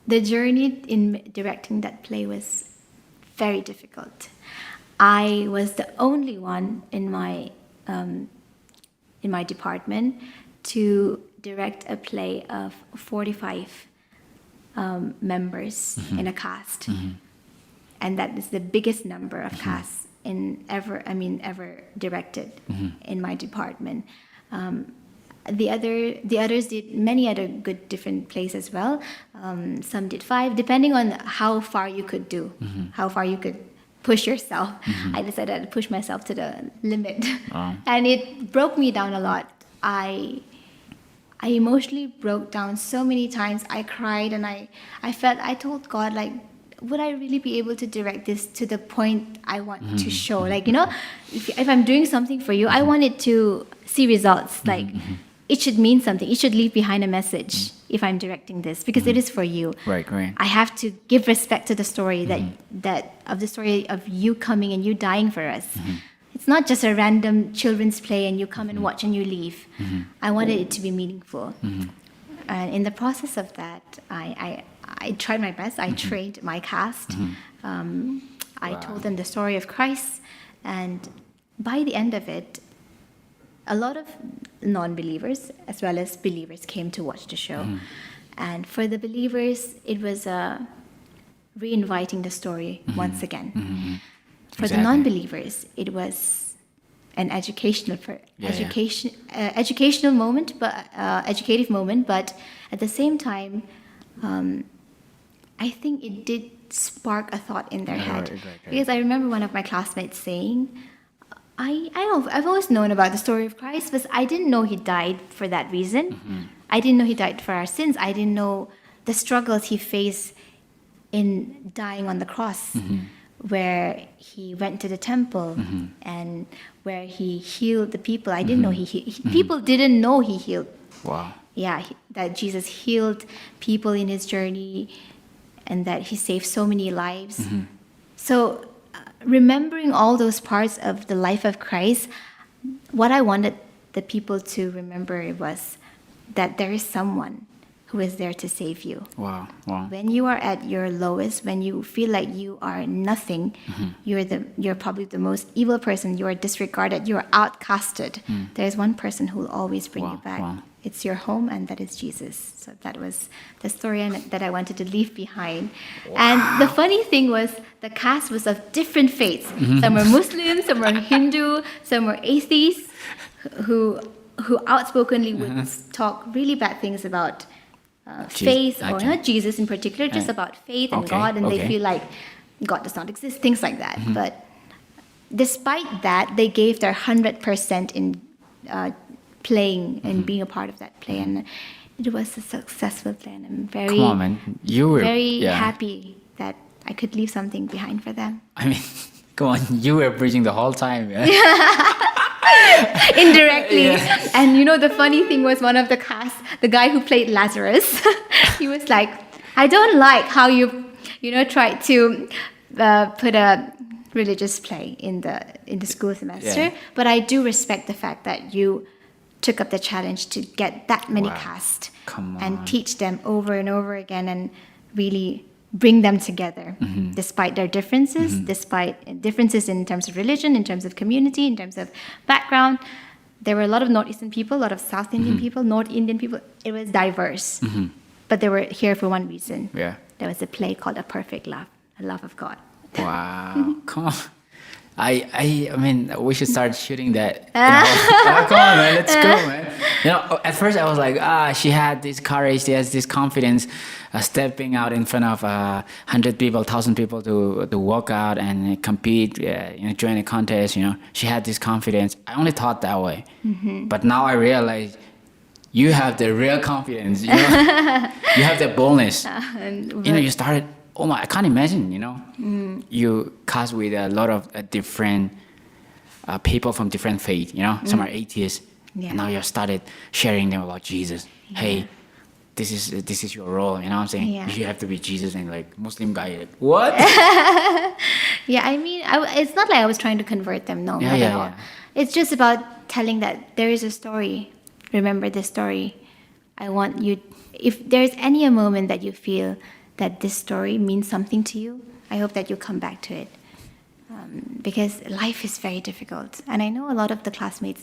the journey in directing that play was very difficult. I was the only one in my department to direct a play of 45 members in a cast, and that is the biggest number of casts ever directed in my department. The others did many other good different plays as well. Some did 5, depending on how far you could do, how far you could push yourself. I decided to push myself to the limit, and it broke me down a lot. I emotionally broke down so many times. I cried, and I told God, like, would I really be able to direct this to the point I want to show? Like, if I'm doing something for you, I want it to see results. Like, it should mean something. It should leave behind a message if I'm directing this, because it is for you. Right. I have to give respect to the story the story of you coming and you dying for us. It's not just a random children's play and you come and watch and you leave. I wanted it to be meaningful. And in the process of that, I tried my best. I trained my cast. I told them the story of Christ. And by the end of it, a lot of non-believers as well as believers came to watch the show. And for the believers, it was re-inviting the story once again. For the non-believers, it was an educational moment, but educative moment. But at the same time, I think it did spark a thought in their head. Right. Because I remember one of my classmates saying, I've always known about the story of Christ, but I didn't know he died for that reason. I didn't know he died for our sins. I didn't know the struggles he faced in dying on the cross, where he went to the temple and where he healed the people. I didn't know people didn't know he healed. Wow. Yeah, that Jesus healed people in his journey, and that he saved so many lives. So remembering all those parts of the life of Christ, what I wanted the people to remember was that there is someone who is there to save you. Wow. When you are at your lowest, when you feel like you are nothing, you're probably the most evil person, you are disregarded, you are outcasted. There's one person who will always bring you back. Wow. It's your home, and that is Jesus. So that was the story that I wanted to leave behind. And the funny thing was, the cast was of different faiths. Some were Muslim, some were Hindu, some were atheists, who outspokenly would talk really bad things about faith, or not Jesus in particular, just about faith and God, and they feel like God does not exist, things like that. But despite that, they gave their 100% in playing and being a part of that play, and it was a successful play. And I'm very, Come on, man. You were very happy that I could leave something behind for them. I mean, come on. You were preaching the whole time. Yeah? Indirectly. And the funny thing was, one of the cast, the guy who played Lazarus, he was like, I don't like how you tried to put a religious play in the school semester, but I do respect the fact that you took up the challenge to get that many cast and teach them over and over again, and really bring them together, despite their differences, despite differences in terms of religion, in terms of community, in terms of background. There were a lot of North Eastern people, a lot of South Indian people, North Indian people. It was diverse, but they were here for one reason. Yeah. There was a play called A Perfect Love, a love of God. Wow. Come on. I mean, we should start shooting that. Oh, come on, man. Let's go, man. At first I was like, she had this courage, she has this confidence, stepping out in front of 100 people, 1,000 people to walk out and compete, join a contest. She had this confidence. I only thought that way, but now I realize you have the real confidence. You have the boldness. You started. Oh my! I can't imagine. You cast with a lot of different people from different faith. Some are atheists, and now you started sharing them about Jesus. Yeah. Hey, this is your role. You know what I'm saying? Yeah. You have to be Jesus, and like Muslim guy, like what? Yeah, I mean, it's not like I was trying to convert them. No, not at all. Yeah. It's just about telling that there is a story. Remember this story. I want you. If there's any a moment that you feel that this story means something to you, I hope that you come back to it. Because life is very difficult. And I know a lot of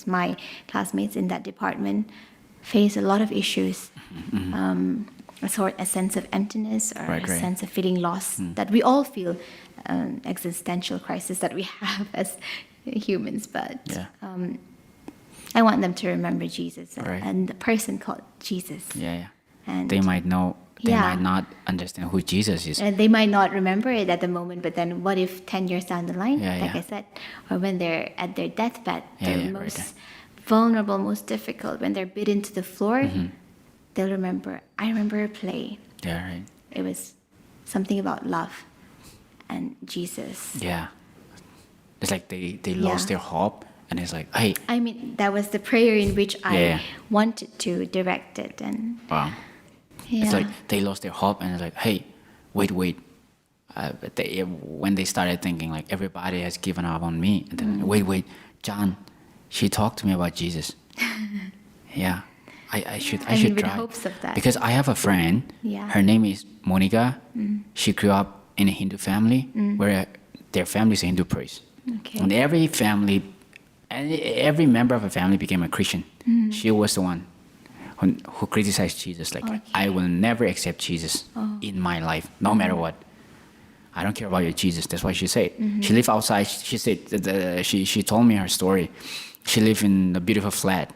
my classmates in that department, face a lot of issues. A sense of emptiness or a sense of feeling lost that we all feel, existential crisis that we have as humans. But I want them to remember Jesus and the person called Jesus. Yeah. And they might know. They might not understand who Jesus is. And they might not remember it at the moment, but then what if 10 years down the line, I said, or when they're at their deathbed, they're most vulnerable, most difficult, when they're beaten to the floor, they'll remember, I remember a play. Yeah, right. It was something about love and Jesus. Yeah. It's like they lost their hope, and it's like, hey. I mean, that was the prayer in which I wanted to direct it. And wow. Yeah. It's like they lost their hope, and it's like, hey, wait. When they started thinking like everybody has given up on me, and then wait, John, she talked to me about Jesus. Yeah, I should try. With hopes of that. Because I have a friend. Yeah. Her name is Monica. She grew up in a Hindu family where their family is a Hindu priest. Okay. And every member of a family became a Christian. She was the one who criticized Jesus, like, I will never accept Jesus in my life, no matter what. I don't care about your Jesus. That's what she said. She lived outside. She said she told me her story. She lived in a beautiful flat.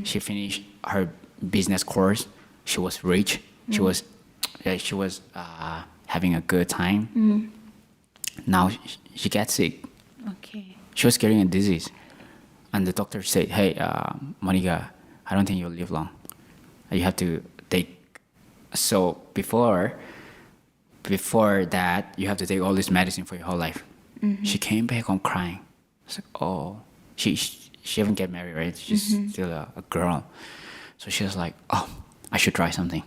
She finished her business course. She was rich. She was having a good time. Now she got sick. Okay. She was carrying a disease, and the doctor said, "Hey, Monica, I don't think you'll live long. You have to take." So before that, you have to take all this medicine for your whole life. She came back home crying. I was like, oh, she haven't get married, right? She's still a girl. So she was like, oh, I should try something.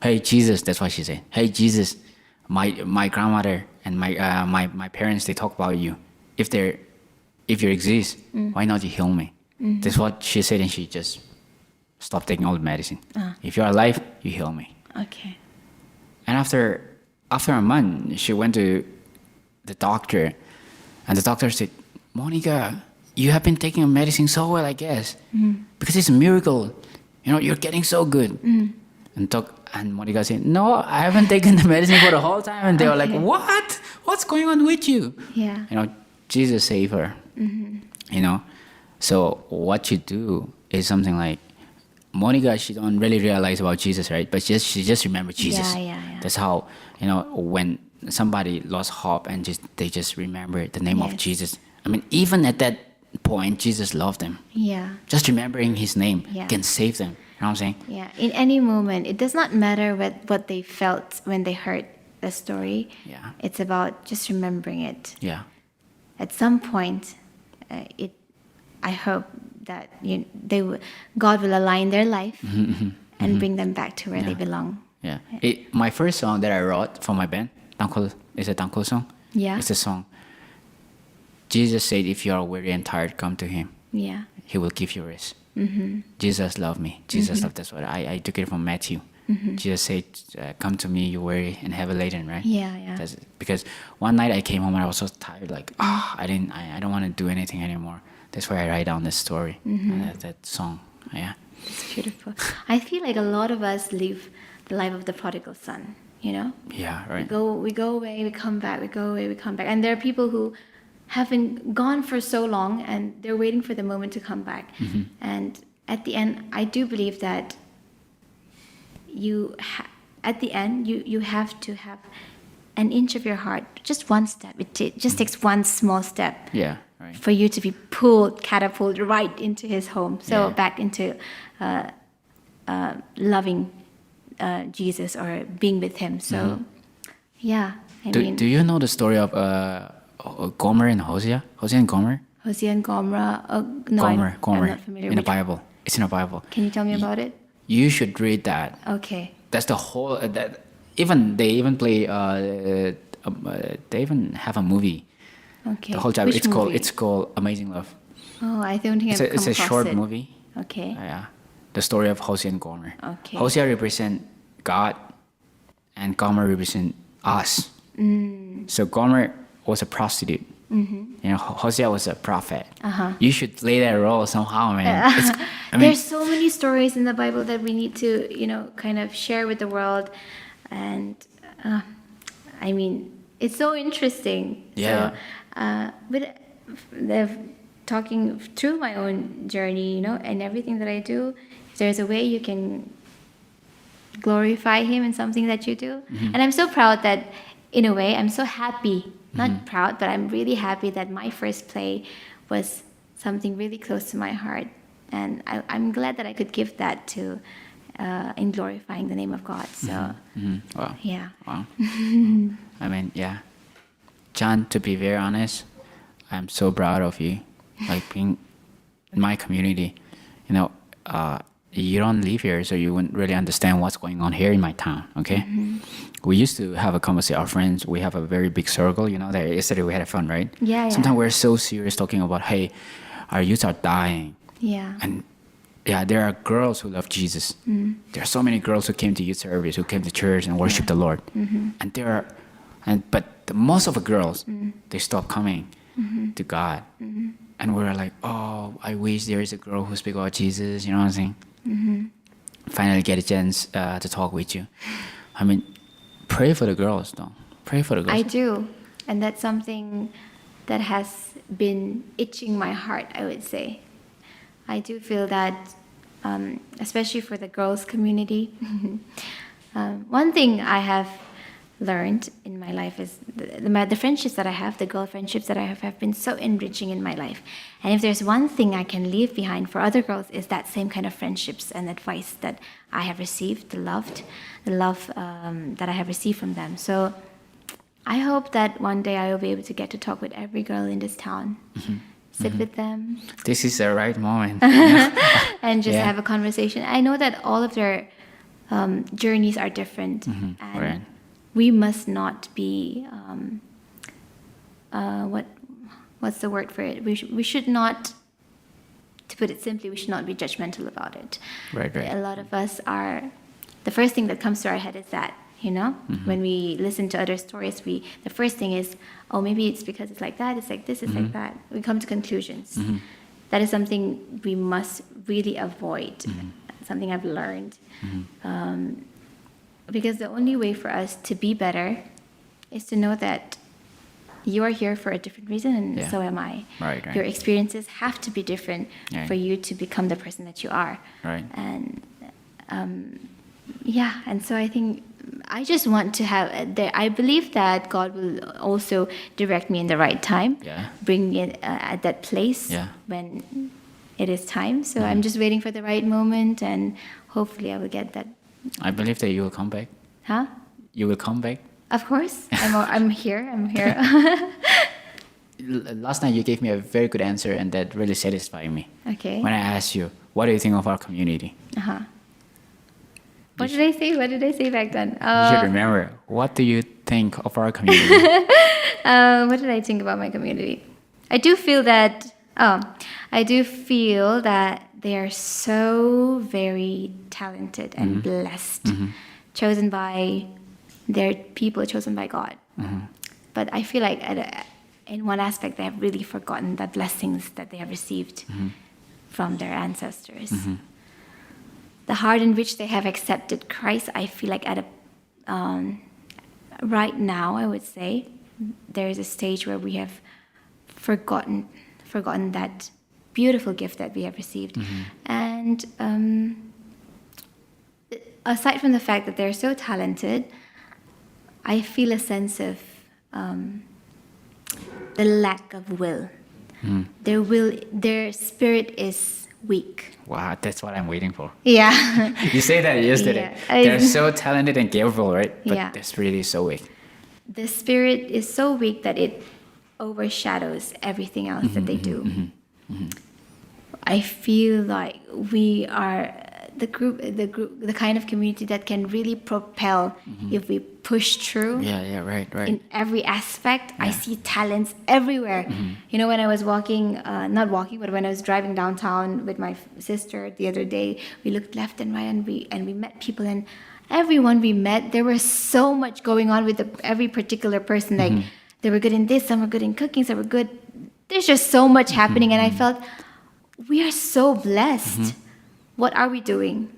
Hey, Jesus, that's what she said. Hey, Jesus, my grandmother and my parents, they talk about you. If you exist, why not you heal me? That's what she said, and she just stopped taking all the medicine. If you're alive, you heal me. Okay. And after a month, she went to the doctor, and the doctor said, Monica, you have been taking medicine so well, I guess, because it's a miracle. You're getting so good. And Monica said, no, I haven't taken the medicine for the whole time. And they were like, what? What's going on with you? Yeah. Jesus saved her. So what you do is something like, Monica, she don't really realize about Jesus, right? But she just remember Jesus. Yeah. That's how, when somebody lost hope and they just remember the name of Jesus. I mean, even at that point, Jesus loved them. Yeah. Just remembering his name can save them. You know what I'm saying? Yeah. In any moment, it does not matter what they felt when they heard the story. Yeah. It's about just remembering it. Yeah. At some point, I hope that God will align their life and bring them back to where they belong. Yeah. My first song that I wrote for my band, it's a Tangkol song. Yeah. It's a song. Jesus said, if you are weary and tired, come to him. Yeah. He will give you rest. Jesus loved me. Jesus loved. That's what I took it from Matthew. Jesus said, come to me, you weary and heavy laden, right? Yeah. That's because one night I came home and I was so tired, like, I don't want to do anything anymore. That's why I write down this story, that song. Yeah. It's beautiful. I feel like a lot of us live the life of the prodigal son. Yeah, right. We go away, we come back, we go away, we come back. And there are people who haven't gone for so long and they're waiting for the moment to come back. And at the end, I do believe that at the end, you have to have an inch of your heart, just one step. It just takes one small step Yeah, right. for you to be catapulted right into his home. So Yeah. back into loving Jesus or being with him. So, yeah, I mean, Do you know the story of Gomer and Hosea? Hosea and Gomer? Hosea and Gomorrah. No, Gomer, I'm not familiar. in the Which- Bible. It's in the Bible. Can you tell me about it? You should read that. Okay. That's the whole. They even play. They even have a movie. Okay. The whole chapter. Which movie? It's called Amazing Love. Oh, I don't think I've come It's a across short it. movie. Okay. Yeah, the story of Hosea and Gomer. Okay. Hosea represent God, and Gomer represent us. So Gomer was a prostitute. Hosea was a prophet. You should play that role somehow, man. There's so many stories in the Bible that we need to, kind of share with the world. And I mean, it's so interesting. Yeah. So, but talking through my own journey, and everything that I do, if there's a way you can glorify him in something that you do. And I'm so proud that, in a way, I'm so happy. Not proud, but I'm really happy that my first play was something really close to my heart. And I'm glad that I could give that to in glorifying the name of God. So, Wow. yeah. Wow. I mean, yeah. John, to be very honest, I'm so proud of you. Like being in my community, you don't live here, so you wouldn't really understand what's going on here in my town, okay? We used to have a conversation, our friends, we have a very big circle, that yesterday we had fun, right? Yeah. Sometimes we're so serious talking about, hey, our youth are dying. Yeah. And yeah, there are girls who love Jesus. There are so many girls who came to youth service, who came to church and worship the Lord. But most of the girls, they stop coming to God. And we're like, oh, I wish there is a girl who speaks about Jesus, you know what I'm saying? Finally get a chance to talk with you. I mean, pray for the girls, though. Pray for the girls. I do. And that's something that has been itching my heart, I would say. I do feel that, especially for the girls' community, one thing I have learned in my life is the friendships that I have, the girl friendships that I have been so enriching in my life. And if there's one thing I can leave behind for other girls, is that same kind of friendships and advice that I have received, the love that I have received from them. So I hope that one day I will be able to get to talk with every girl in this town, sit with them. This is the right moment. And just have a conversation. I know that all of their journeys are different. And Right. we must not be, what's the word for it? We should not, to put it simply, we should not be judgmental about it. Right. A lot of us are, the first thing that comes to our head is that, when we listen to other stories, the first thing is, oh, maybe it's because it's like that, it's like this, it's like that. We come to conclusions. That is something we must really avoid, something I've learned. Because the only way for us to be better is to know that you are here for a different reason, and so am I. Right. Your experiences have to be different for you to become the person that you are. Right. And and so I think I just want to have. I believe that God will also direct me in the right time. Yeah. Bring me at that place when it is time. So I'm just waiting for the right moment, and hopefully I will get that. I believe that you will come back. Huh? You will come back. Of course. I'm here. I'm here. Last night you gave me a very good answer, and that really satisfied me. Okay. When I asked you, what do you think of our community? What did I say? What did I say back then? You should remember. What do you think of our community? What did I think about my community? I do feel that they are so very talented and blessed, chosen by their people, chosen by God. But I feel like in one aspect, they have really forgotten the blessings that they have received from their ancestors. The heart in which they have accepted Christ, I feel like right now, I would say there is a stage where we have forgotten that beautiful gift that we have received. And aside from the fact that they're so talented, I feel a sense of the lack of will. Their spirit is weak. Wow, that's what I'm waiting for. Yeah. You say that yesterday. Yeah. They're so talented and capable, right? But Yeah. their spirit is so weak. The spirit is so weak that it overshadows everything else that they do. I feel like we are the kind of community that can really propel if we push through. Yeah, right. In every aspect. I see talents everywhere. You know, when I was walking, not walking, but when I was driving downtown with my sister the other day, we looked left and right, and we met people, and everyone we met, there was so much going on with every particular person. Like they were good in this, some were good in cooking, some were good. There's just so much happening, and I felt we are so blessed. What are we doing?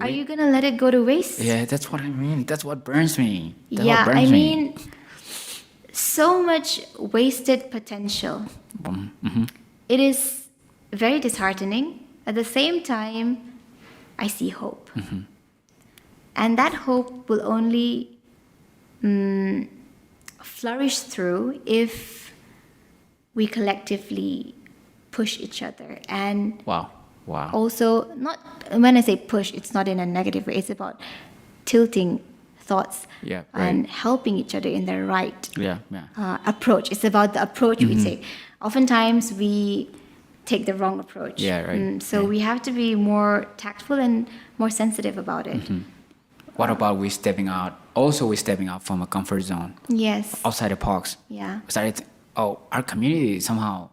Are you gonna let it go to waste? Yeah, that's what I mean. That's what burns me. That's Yeah, what burns I me. mean, so much wasted potential. It is very disheartening. At the same time, I see hope. And that hope will only flourish through if we collectively push each other. And Wow. also, not when I say push, it's not in a negative way. It's about tilting thoughts and helping each other in the right approach. It's about the approach we take. Oftentimes, we take the wrong approach. So we have to be more tactful and more sensitive about it. What about we stepping out? Also, we stepping out from a comfort zone. Yes. Outside the box. Yeah. Our community somehow,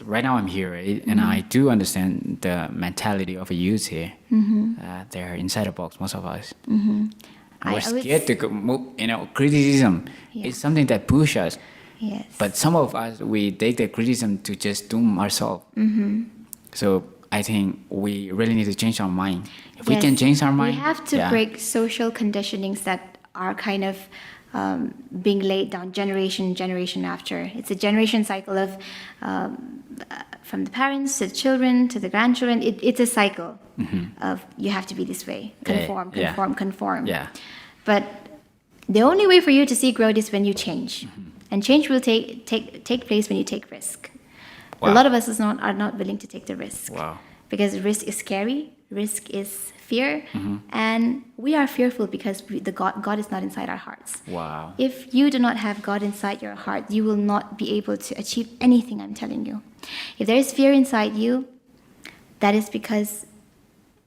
right now I'm here, right? And I do understand the mentality of a youth here. They're inside the box, most of us. We're scared to move. Criticism is something that pushes us. Yes. But some of us, we take the criticism to just doom ourselves. So I think we really need to change our mind. If we can change our mind, we have to break social conditionings that are kind of being laid down generation after. It's a generation cycle of from the parents to the children to the grandchildren. It's a cycle of you have to be this way, conform. Yeah. But the only way for you to see growth is when you change, and change will take place when you take risk. Wow. A lot of us are not willing to take the risk. Wow. Because risk is scary. Risk is fear, and we are fearful because God is not inside our hearts. Wow. If you do not have God inside your heart, you will not be able to achieve anything, I'm telling you. If there is fear inside you, that is because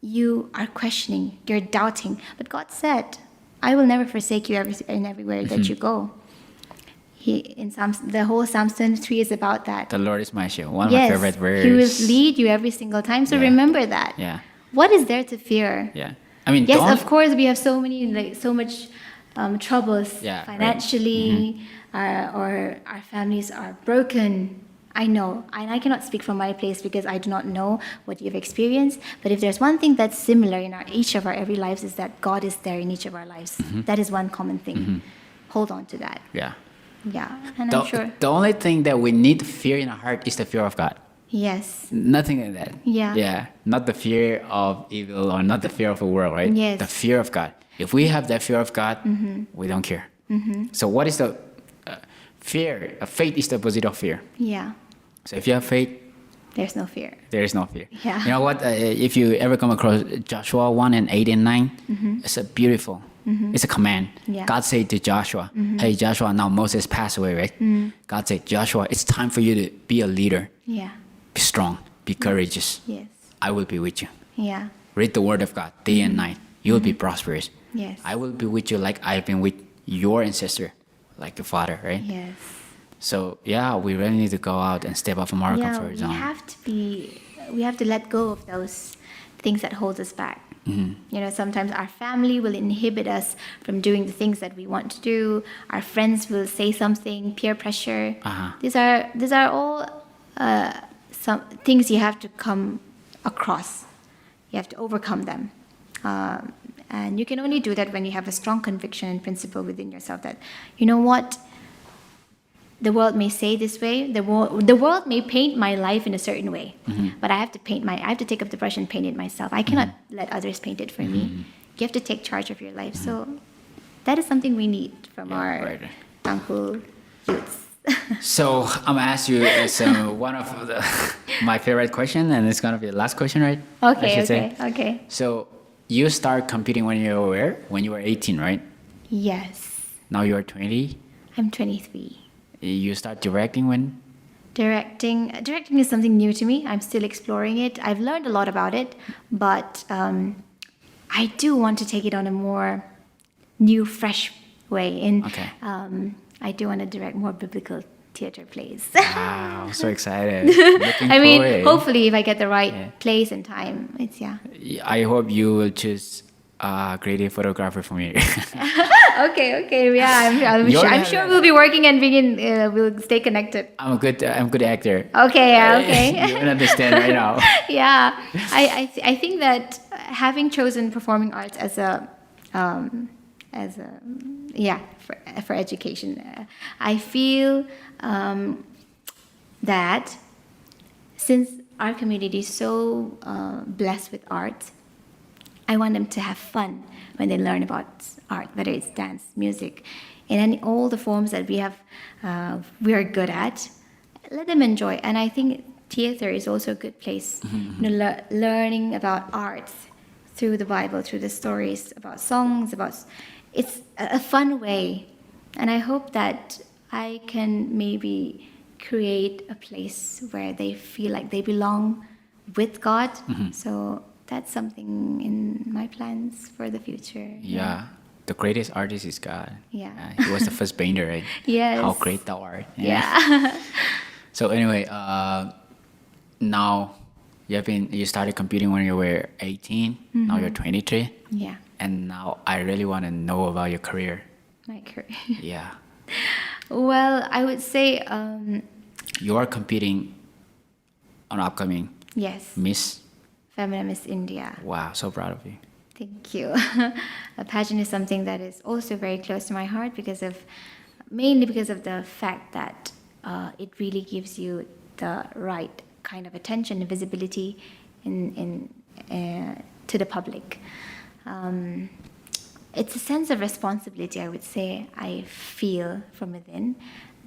you are questioning, you're doubting. But God said, I will never forsake you everywhere that you go. The whole Psalm 23 is about that. The Lord is my shield. One of my favorite words. He will lead you every single time. So remember that. Yeah. What is there to fear? Yeah. I mean, yes, of course, we have so much troubles financially, or our families are broken. I know, and I cannot speak from my place because I do not know what you've experienced. But if there's one thing that's similar in each of our every lives, is that God is there in each of our lives. That is one common thing. Hold on to that. Yeah. Yeah, and I'm sure. The only thing that we need to fear in our heart is the fear of God. Yes. Nothing like that. Yeah. Yeah. Not the fear of evil or not the fear of the world, right? Yes. The fear of God. If we have that fear of God, we don't care. So what is the fear? Faith is the opposite of fear. Yeah. So if you have faith, there's no fear. there is no fear. Yeah. You know what? If you ever come across Joshua 1 and 8 and 9, it's a beautiful. It's a command. Yeah. God said to Joshua, hey, Joshua, now Moses passed away, right? God said, Joshua, it's time for you to be a leader. Yeah. Be strong. Be courageous. Yes. I will be with you. Yeah. Read the word of God day and night. You will be prosperous. Yes. I will be with you like I've been with your ancestor, like your father, right? Yes. So, yeah, we really need to go out and step out from our comfort zone. We have to let go of those things that hold us back. Sometimes our family will inhibit us from doing the things that we want to do. Our friends will say something, peer pressure. These are all some things you have to come across. You have to overcome them. And you can only do that when you have a strong conviction and principle within yourself that, you know what, the world may say this way, the world may paint my life in a certain way, but I have to take up the brush and paint it myself. I cannot let others paint it for me. You have to take charge of your life. So that is something we need from our Tangkul youths. So I'm gonna ask you one of my favorite question, and it's gonna be the last question, right? Okay. So you start competing when you were 18, right? Yes. Now you're 20. I'm 23. You start directing when? Directing is something new to me. I'm still exploring it. I've learned a lot about it, but I do want to take it on a more new, fresh way. I do want to direct more biblical theater plays. Wow, so excited. Looking I mean, forward. hopefully, if I get the right place and time, I hope you will choose a creative photographer for me. Okay. Yeah, I'm sure we'll be working and we'll stay connected. I'm a good actor. Okay. You will understand right now. Yeah, I think that having chosen performing arts for education, I feel that since our community is so blessed with art, I want them to have fun when they learn about art, whether it's dance, music, and all the forms that we are good at. Let them enjoy, and I think theater is also a good place. Learning about art through the Bible, through the stories about songs, it's a fun way, and I hope that I can maybe create a place where they feel like they belong with God. So that's something in my plans for the future. Yeah. The greatest artist is God. Yeah. He was the first painter, right? Yes. How great thou art. Yeah. So anyway, now you started competing when you were 18. Now you're 23. Yeah. And now I really want to know about your career. My career. Yeah. Well, I would say You are competing on upcoming yes. Miss. Feminine Miss India. Wow, so proud of you. Thank you. A pageant is something that is also very close to my heart mainly because of the fact that it really gives you the right kind of attention and visibility to the public. It's a sense of responsibility, I would say, I feel from within,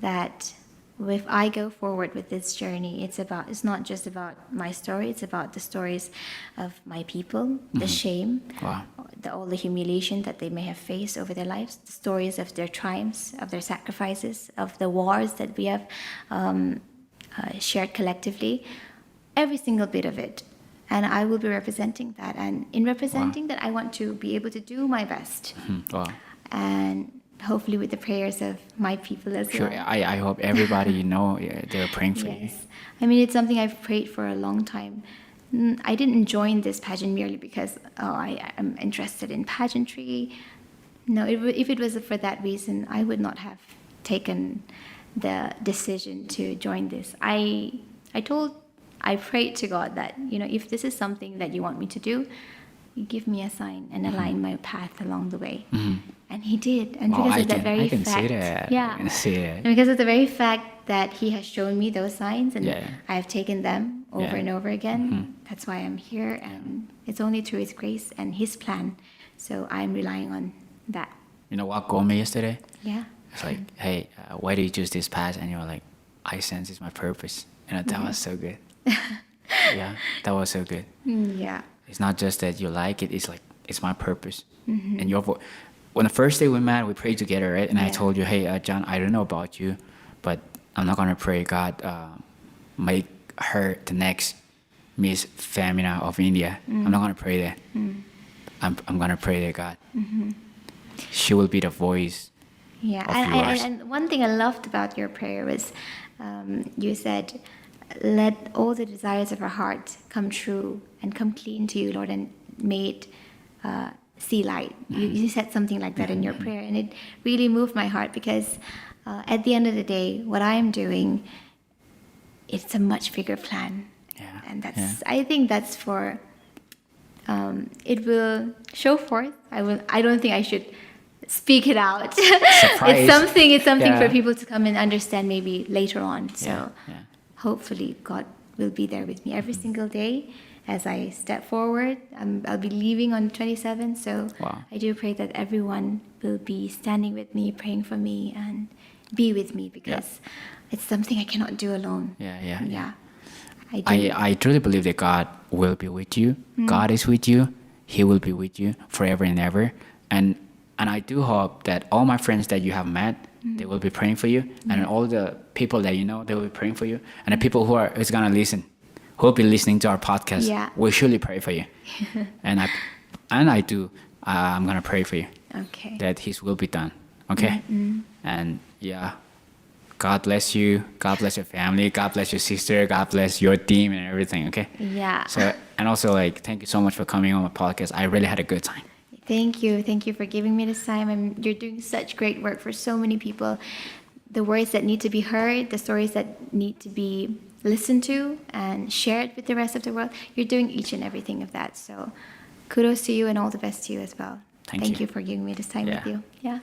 that if I go forward with this journey, it's not just about my story, it's about the stories of my people, the shame, all the humiliation that they may have faced over their lives, the stories of their triumphs, of their sacrifices, of the wars that we have shared collectively, every single bit of it. And I will be representing that. And in representing that, I want to be able to do my best. And hopefully with the prayers of my people as well. Sure, I hope everybody they're praying for you. I mean, it's something I've prayed for a long time. I didn't join this pageant merely because I am interested in pageantry. No, if it was for that reason, I would not have taken the decision to join this. I prayed to God that, if this is something that you want me to do, you give me a sign and align my path along the way. And he did. And because of that very fact. I can see that. Yeah. I can see it. And because of the very fact that he has shown me those signs and I have taken them over and over again, that's why I'm here. And it's only through his grace and his plan. So I'm relying on that. You know what called me yesterday? Yeah. It's like, hey, why do you choose this path? And you were like, I sense it's my purpose. That was so good. Yeah, that was so good. Yeah. It's not just that you like it, it's like, it's my purpose. And when the first day we met, we prayed together, right? And I told you, hey, John, I don't know about you, but I'm not going to pray God make her the next Miss Femina of India. I'm not going to pray that. I'm going to pray that God. She will be the voice of yours. And one thing I loved about your prayer was you said, let all the desires of our heart come true and come clean to you, Lord, and may it see light. You said something like that in your prayer, and it really moved my heart because at the end of the day, what I am doing, it's a much bigger plan. And I think that's for it will show forth. I don't think I should speak it out. Surprise. It's something Yeah. for people to come and understand maybe later on. So Yeah. hopefully God will be there with me every single day as I step forward. I'll be leaving on the 27th, so Wow. I do pray that everyone will be standing with me, praying for me, and be with me, because it's something I cannot do alone. Yeah. I do. I truly believe that God will be with you. God is with you. He will be with you forever and ever. And I do hope that all my friends that you have met, they will be praying for you. And all the people that you know, they will be praying for you. And the people who's gonna listen, who will be listening to our podcast, will surely pray for you. and I do. I'm gonna pray for you. Okay. That His will be done. Okay. And God bless you. God bless your family. God bless your sister. God bless your team and everything. Okay. Yeah. So, and also, like, thank you so much for coming on my podcast. I really had a good time. Thank you. Thank you for giving me this time. You're doing such great work for so many people. The words that need to be heard, the stories that need to be listened to and shared with the rest of the world. You're doing each and everything of that. So kudos to you and all the best to you as well. Thank you for giving me this time with you. Yeah.